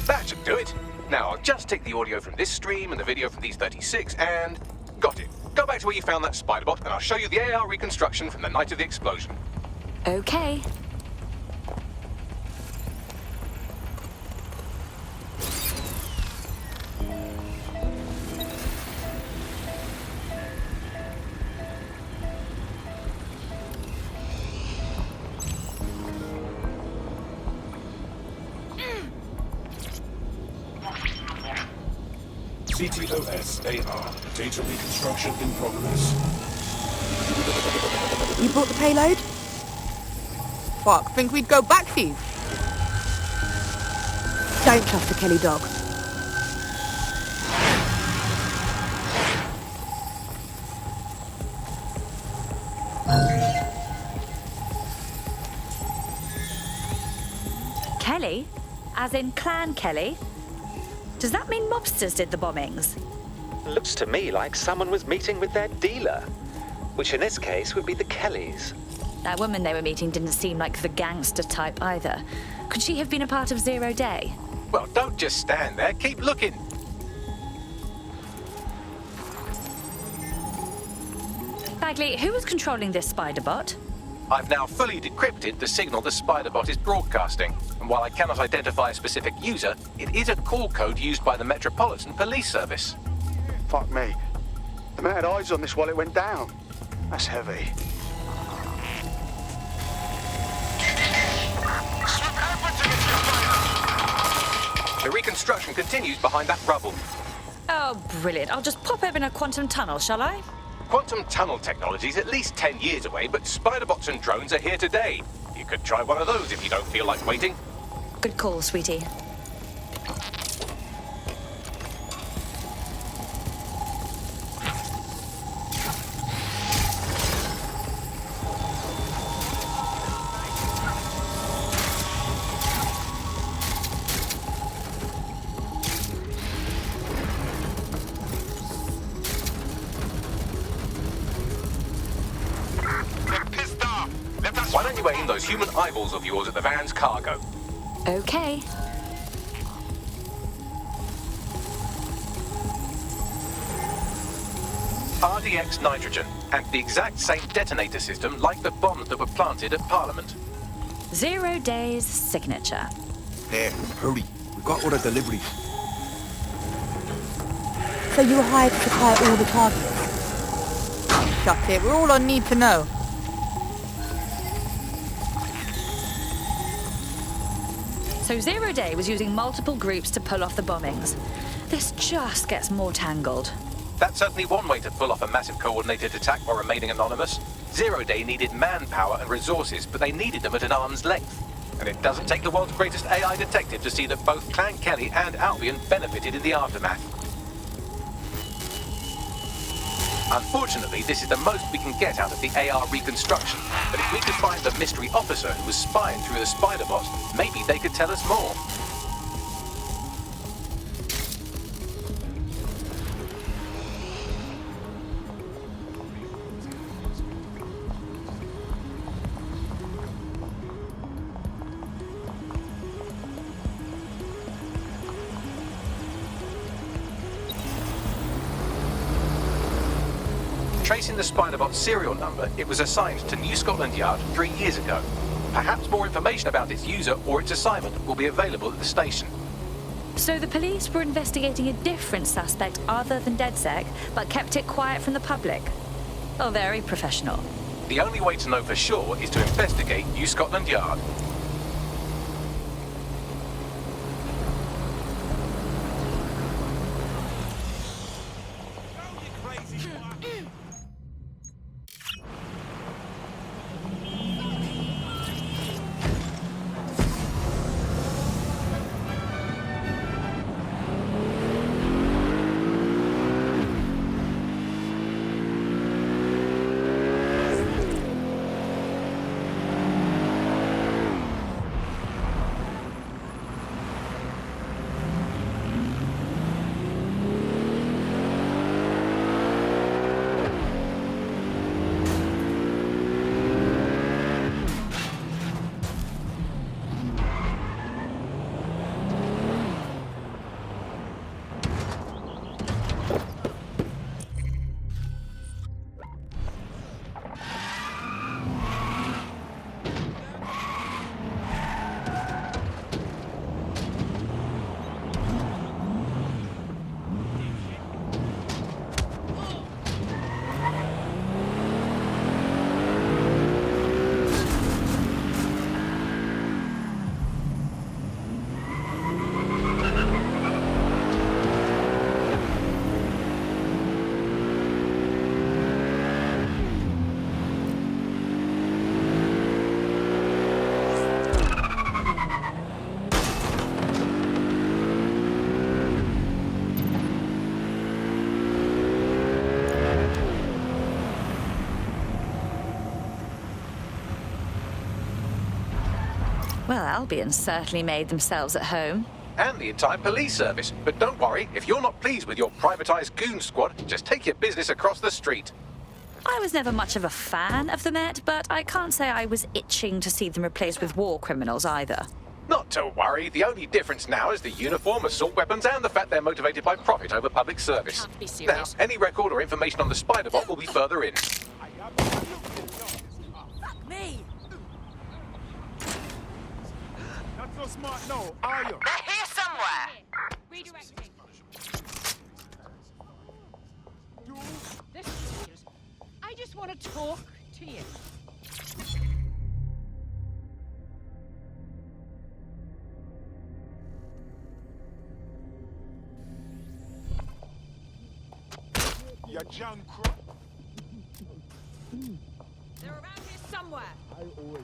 That should do it. Now I'll just take the audio from this stream and the video from these 36 and... got it. Go back to where you found that spider-bot and I'll show you the AR reconstruction from the night of the explosion. Okay. CTOS AR. Data reconstruction in progress. You brought the payload? Fuck, think we'd go back for you? Don't trust the Kelly dog. Kelly? As in Clan Kelly? Does that mean mobsters did the bombings? Looks to me like someone was meeting with their dealer, which in this case would be the Kellys. That woman they were meeting didn't seem like the gangster type either. Could she have been a part of Zero Day? Well, don't just stand there. Keep looking. Bagley, who was controlling this spider bot? I've now fully decrypted the signal the spider-bot is broadcasting, and while I cannot identify a specific user, it is a call code used by the Metropolitan Police Service. Fuck me. The man had eyes on this while it went down. That's heavy. The reconstruction continues behind that rubble. Oh, brilliant. I'll just pop open a quantum tunnel, shall I? Quantum tunnel technology is at least 10 years away, but spider-bots and drones are here today. You could try one of those if you don't feel like waiting. Good call, sweetie. Why don't you aim those human eyeballs of yours at the van's cargo? Okay. RDX nitrogen, and the exact same detonator system like the bombs that were planted at Parliament. 0 days signature. There, hurry. We've got other deliveries. So you were hired to supply all the targets? Shut it, we're all on need to know. So 0 Day was using multiple groups to pull off the bombings. This just gets more tangled. That's certainly one way to pull off a massive coordinated attack while remaining anonymous. 0 Day needed manpower and resources, but they needed them at an arm's length. And it doesn't take the world's greatest AI detective to see that both Clan Kelly and Albion benefited in the aftermath. Unfortunately, this is the most we can get out of the AR reconstruction, but if we could find the mystery officer who was spying through the spider bots, maybe they could tell us more. Tracing the Spider-Bot's serial number, it was assigned to New Scotland Yard 3 years ago. Perhaps more information about its user or its assignment will be available at the station. So the police were investigating a different suspect other than DedSec, but kept it quiet from the public. Oh, very professional. The only way to know for sure is to investigate New Scotland Yard. Well, Albion certainly made themselves at home. And the entire police service. But don't worry, if you're not pleased with your privatized goon squad, just take your business across the street. I was never much of a fan of the Met, but I can't say I was itching to see them replaced with war criminals either. Not to worry, the only difference now is the uniform, assault weapons, and the fact they're motivated by profit over public service. Can't be Now, serious. any record or information on the Spider-Bot will be further in. Me! Not so smart now, are you? They're here somewhere. Redirecting. This is ridiculous. I just want to talk to you. You're John Crow. They're around here somewhere. I owe you.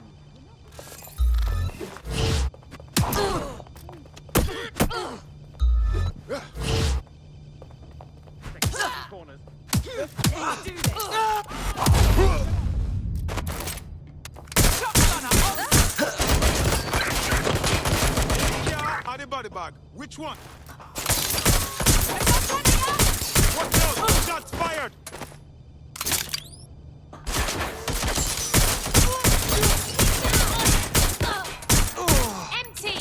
Corners. Yeah, on the body bag. Which one? Watch out! Shots fired! Empty!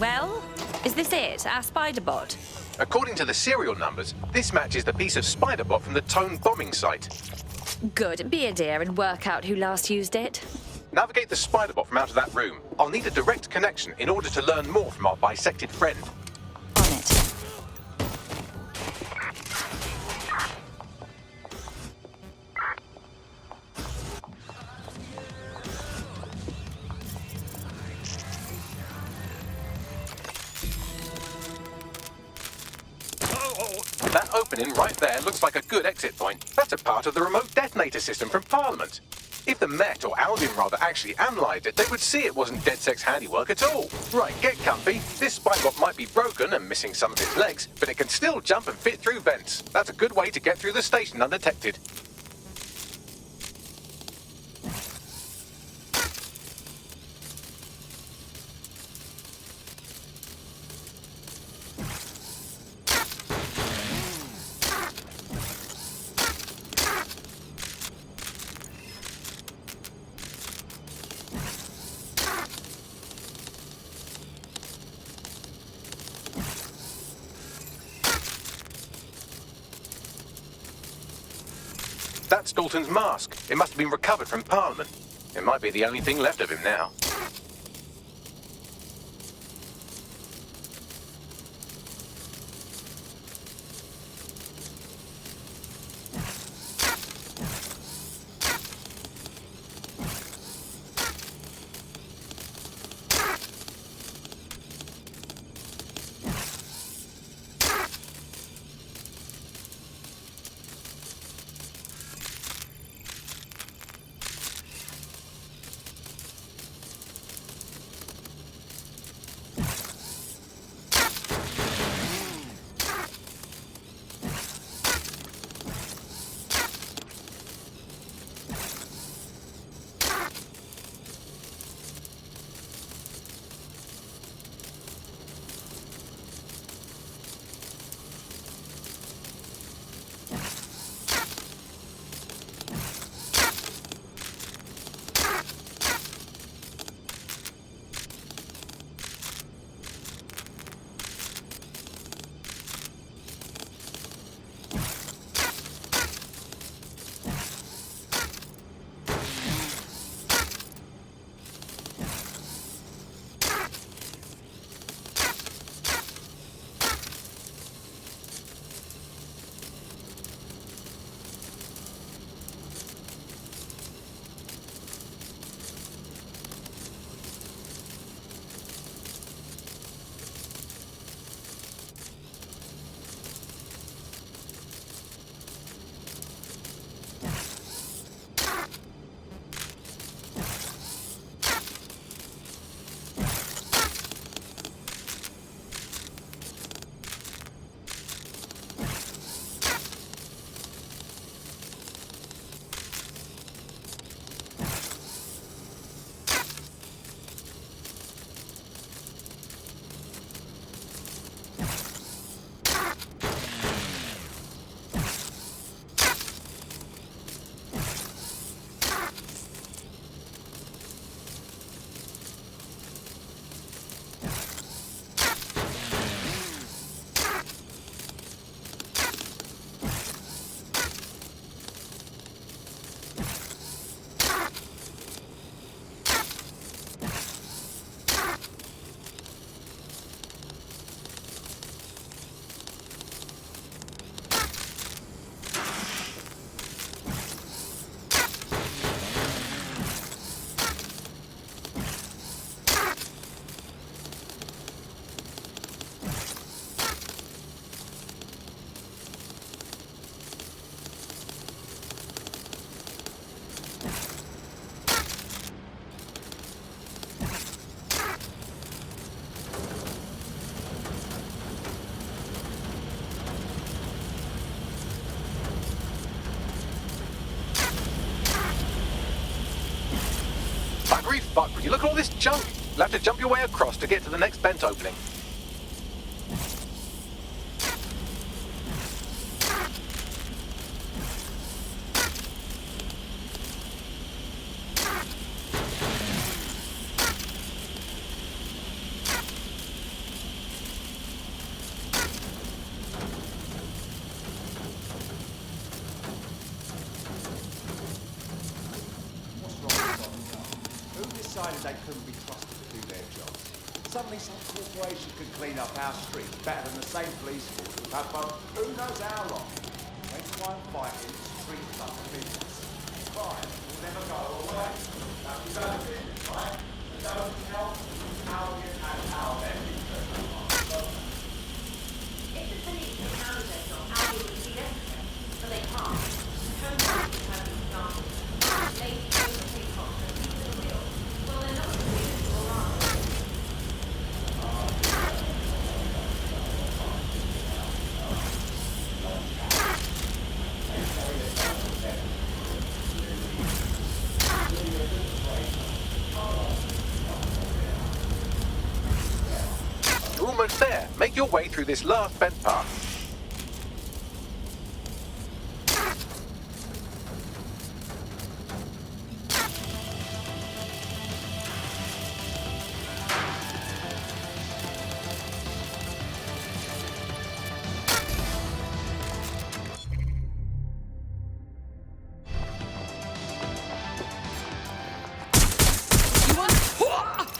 Well, is this it? Our spider bot? According to the serial numbers, this matches the piece of spider bot from the Tone bombing site. Good. Be a dear and work out who last used it. Navigate the spider bot from out of that room. I'll need a direct connection in order to learn more from our bisected friend. On it. That opening right there looks like a good exit point. That's a part of the remote detonator system from Parliament. If the Met, or Albion rather, actually analysed it, they would see it wasn't DedSec's handiwork at all. Right, get comfy. This spybot might be broken and missing some of its legs, but it can still jump and fit through vents. That's a good way to get through the station undetected. That's Dalton's mask. It must have been recovered from Parliament. It might be the only thing left of him now. fuck, would you look at all this junk? You'll have to jump your way across to get to the next vent opening. Decided they couldn't be trusted to do their job. Suddenly some corporation could clean up our streets better than the same police force we've had for who knows how long. They try and fight in street like business. Crime will never go away. That's the benefit, right? They don't help Albion and our enemies. If the police can handle their job, Albion would be everything. But they can't. Turn back to have these examples. Late overtake cops and these are the real. Well, they're not the real, or are they? You're almost there. Make your way through this last vent path.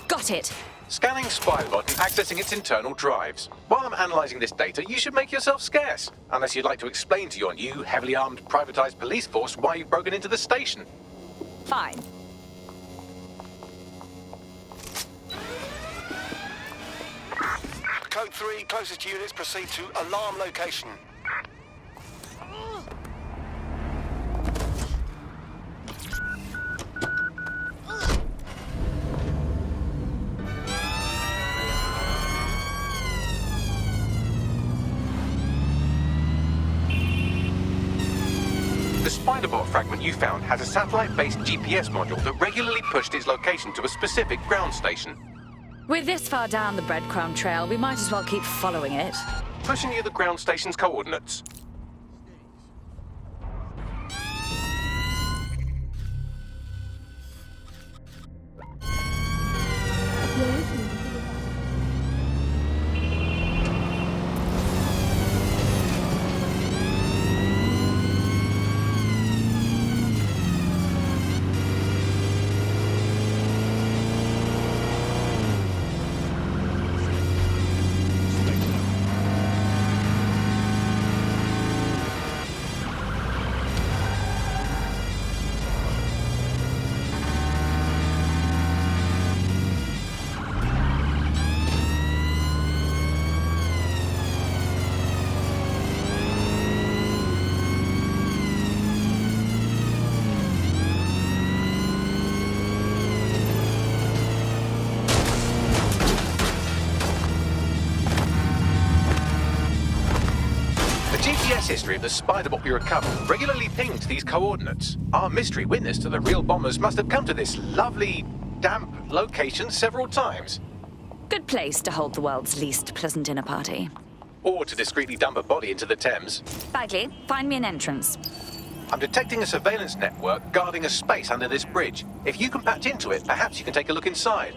Got it. Scanning Spybot and accessing its internal drives. While I'm analysing this data, you should make yourself scarce. Unless you'd like to explain to your new, heavily armed, privatised police force why you've broken into the station. Fine. Code 3, closest units proceed to alarm location. The Spiderbot fragment you found has a satellite-based GPS module that regularly pushed its location to a specific ground station. We're this far down the breadcrumb trail, we might as well keep following it. Pushing you the ground station's coordinates. GPS history of the Spiderbot we recovered regularly pinged these coordinates. Our mystery witness to the real bombers must have come to this lovely, damp location several times. Good place to hold the world's least pleasant dinner party. Or to discreetly dump a body into the Thames. Bagley, find me an entrance. I'm detecting a surveillance network guarding a space under this bridge. If you can patch into it, perhaps you can take a look inside.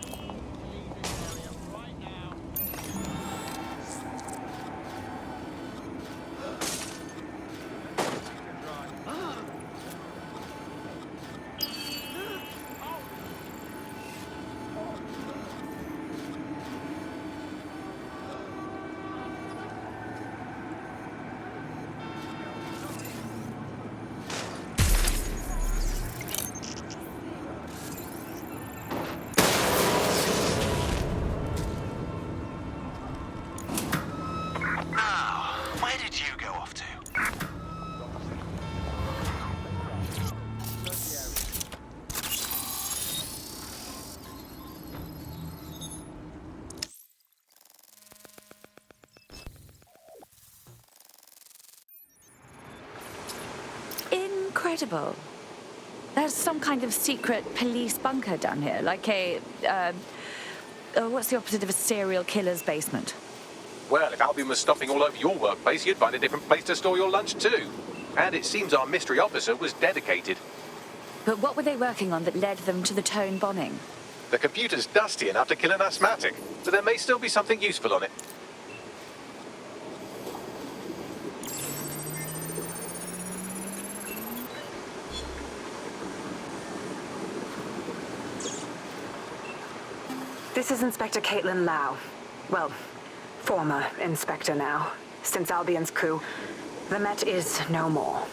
Incredible. There's some kind of secret police bunker down here, like a, what's the opposite of a serial killer's basement? Well, if Albion was stopping all over your workplace, you'd find a different place to store your lunch too. And it seems our mystery officer was dedicated. But what were they working on that led them to the Tone bombing? The computer's dusty enough to kill an asthmatic, but there may still be something useful on it. This is Inspector Caitlin Lau. Well, former inspector now. Since Albion's coup, the Met is no more.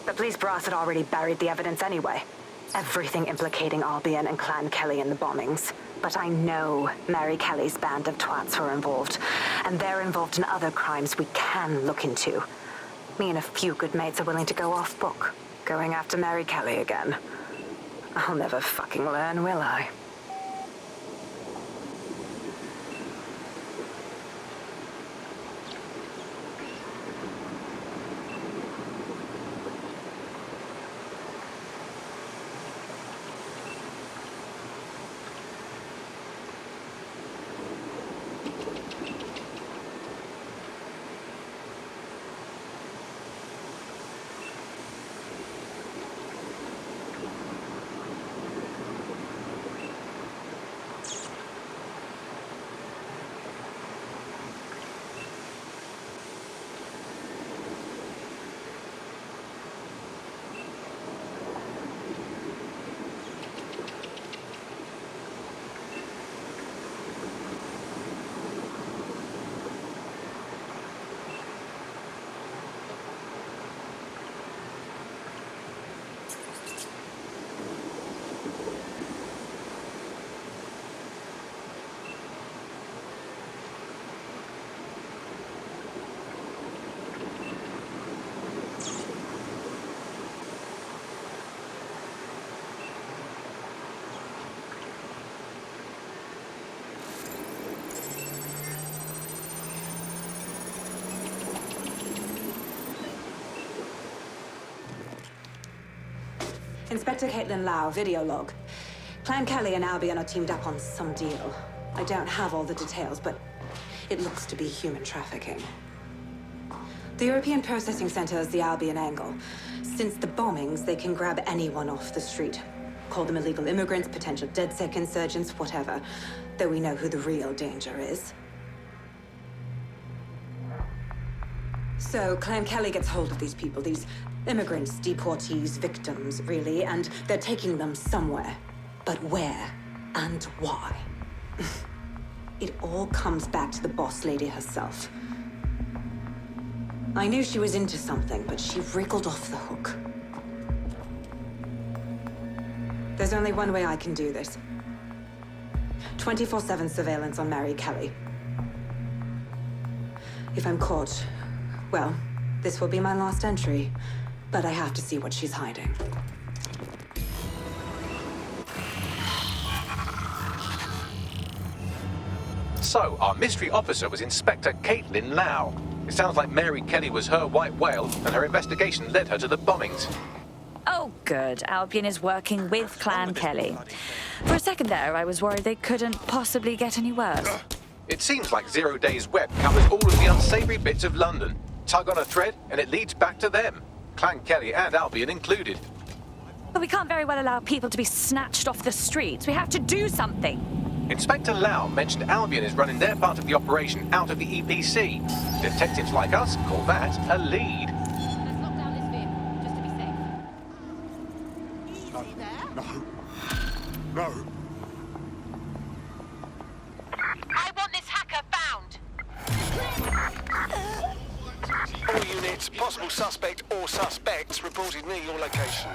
The police brass had already buried the evidence anyway. Everything implicating Albion and Clan Kelly in the bombings. But I know Mary Kelly's band of twats were involved, and they're involved in other crimes we can look into. Me and a few good mates are willing to go off book, going after Mary Kelly again. I'll never fucking learn, will I? Inspector Caitlin Lau, video log. Clan Kelly and Albion are teamed up on some deal. I don't have all the details, but it looks to be human trafficking. The European Processing Center is the Albion angle. Since the bombings, they can grab anyone off the street. Call them illegal immigrants, potential DedSec insurgents, whatever. Though we know who the real danger is. So, Clan Kelly gets hold of these people, these immigrants, deportees, victims, really, and they're taking them somewhere. But where and why? It all comes back to the boss lady herself. I knew she was into something, but she wriggled off the hook. There's only one way I can do this. 24/7 surveillance on Mary Kelly. If I'm caught, well, this will be my last entry, but I have to see what she's hiding. So, our mystery officer was Inspector Caitlin Lau. It sounds like Mary Kelly was her white whale, and her investigation led her to the bombings. Oh, good. Albion is working with Clan Kelly. For a second there, I was worried they couldn't possibly get any worse. It seems like Zero Days Web covers all of the unsavory bits of London. Tug on a thread, and it leads back to them. Clan Kelly and Albion included. But we can't very well allow people to be snatched off the streets. We have to do something. Inspector Lau mentioned Albion is running their part of the operation out of the EPC. Detectives like us call that a lead. Let's lock down this vehicle, just to be safe. Easy there. No. I want this hacker found. All units, possible suspect or suspects reported near your location.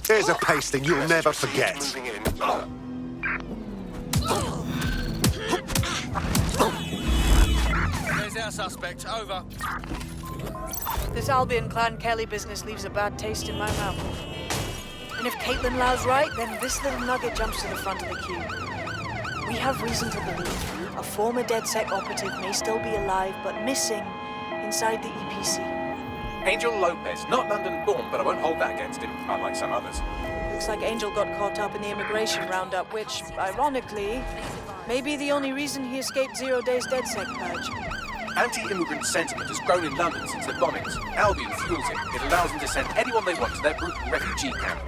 Here's a pasting you'll never forget. Moving in. There's our suspect. Over. This Albion Clan Kelly business leaves a bad taste in my mouth. And if Caitlin Lau's right, then this little nugget jumps to the front of the queue. We have reason to believe a former DedSec operative may still be alive, but missing inside the EPC. Angel Lopez, not London-born, but I won't hold that against him, unlike some others. Looks like Angel got caught up in the immigration roundup, which, ironically, may be the only reason he escaped 0 Days DedSec purge. Anti-immigrant sentiment has grown in London since the bombings. Albion fuels it. It allows them to send anyone they want to their brutal refugee camp.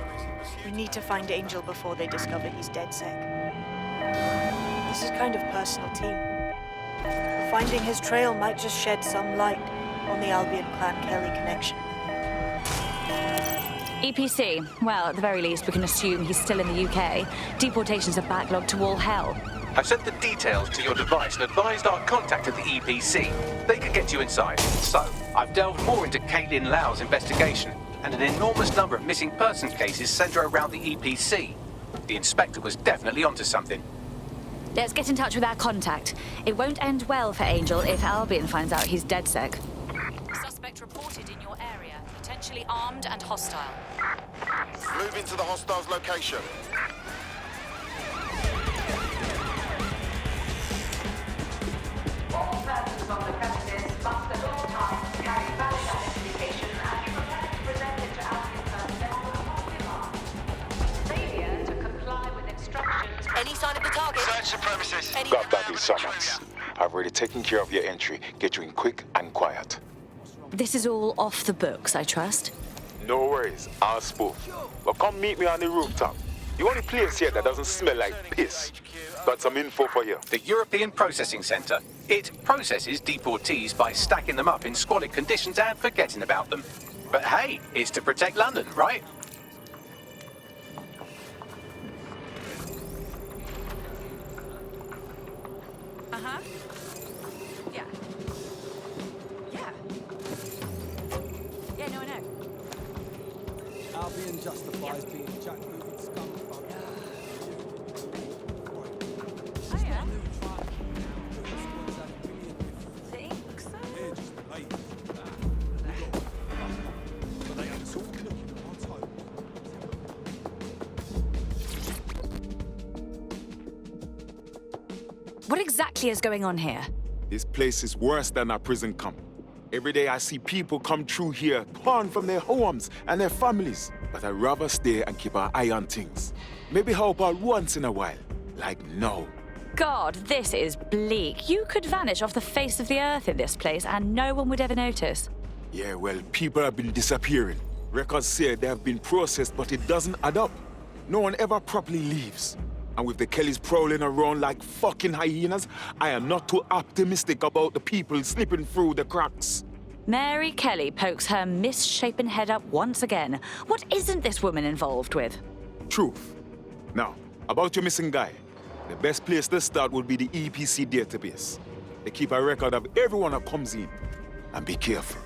We need to find Angel before they discover he's DedSec. This is kind of personal, team. Finding his trail might just shed some light on the Albion-Clan Kelly connection. EPC. Well, at the very least, we can assume he's still in the UK. Deportations are backlogged to all hell. I've sent the details to your device and advised our contact at the EPC. They could get you inside. So, I've delved more into Caitlin Lau's investigation, and an enormous number of missing person cases centre around the EPC. The inspector was definitely onto something. Let's get in touch with our contact. It won't end well for Angel if Albion finds out he's DedSec. Suspect reported in your area, potentially armed and hostile. Move into the hostile's location. All persons on the premises must at all times carry valid identification and be prepared to present it to Albion personnel upon demand. Failure to comply with instructions... Any sign of the target? Search the premises. Got that in summons. I've already taken care of your entry. Get you in quick and quiet. This is all off the books, I trust. No worries, I'll spook. Well, come meet me on the rooftop. The only place here that doesn't smell like piss. Got some info for you. The European Processing Centre. It processes deportees by stacking them up in squalid conditions and forgetting about them. But hey, it's to protect London, right? Uh-huh. Yeah. Yeah. Yeah, no, I know. Albion justifies being jackbooted scumfuck. Oh, yeah? Think so? What exactly is going on here? This place is worse than a prison camp. Every day I see people come through here, torn from their homes and their families. But I'd rather stay and keep an eye on things. Maybe help out once in a while. Like now. God, this is bleak. You could vanish off the face of the earth in this place and no one would ever notice. Yeah, well, people have been disappearing. Records say they have been processed, but it doesn't add up. No one ever properly leaves. And with the Kellys prowling around like fucking hyenas, I am not too optimistic about the people slipping through the cracks. Mary Kelly pokes her misshapen head up once again. What isn't this woman involved with? Truth. Now, about your missing guy. The best place to start would be the EPC database. They keep a record of everyone that comes in. And be careful.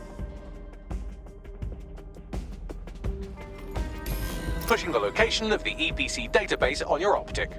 Pushing the location of the EPC database on your optic.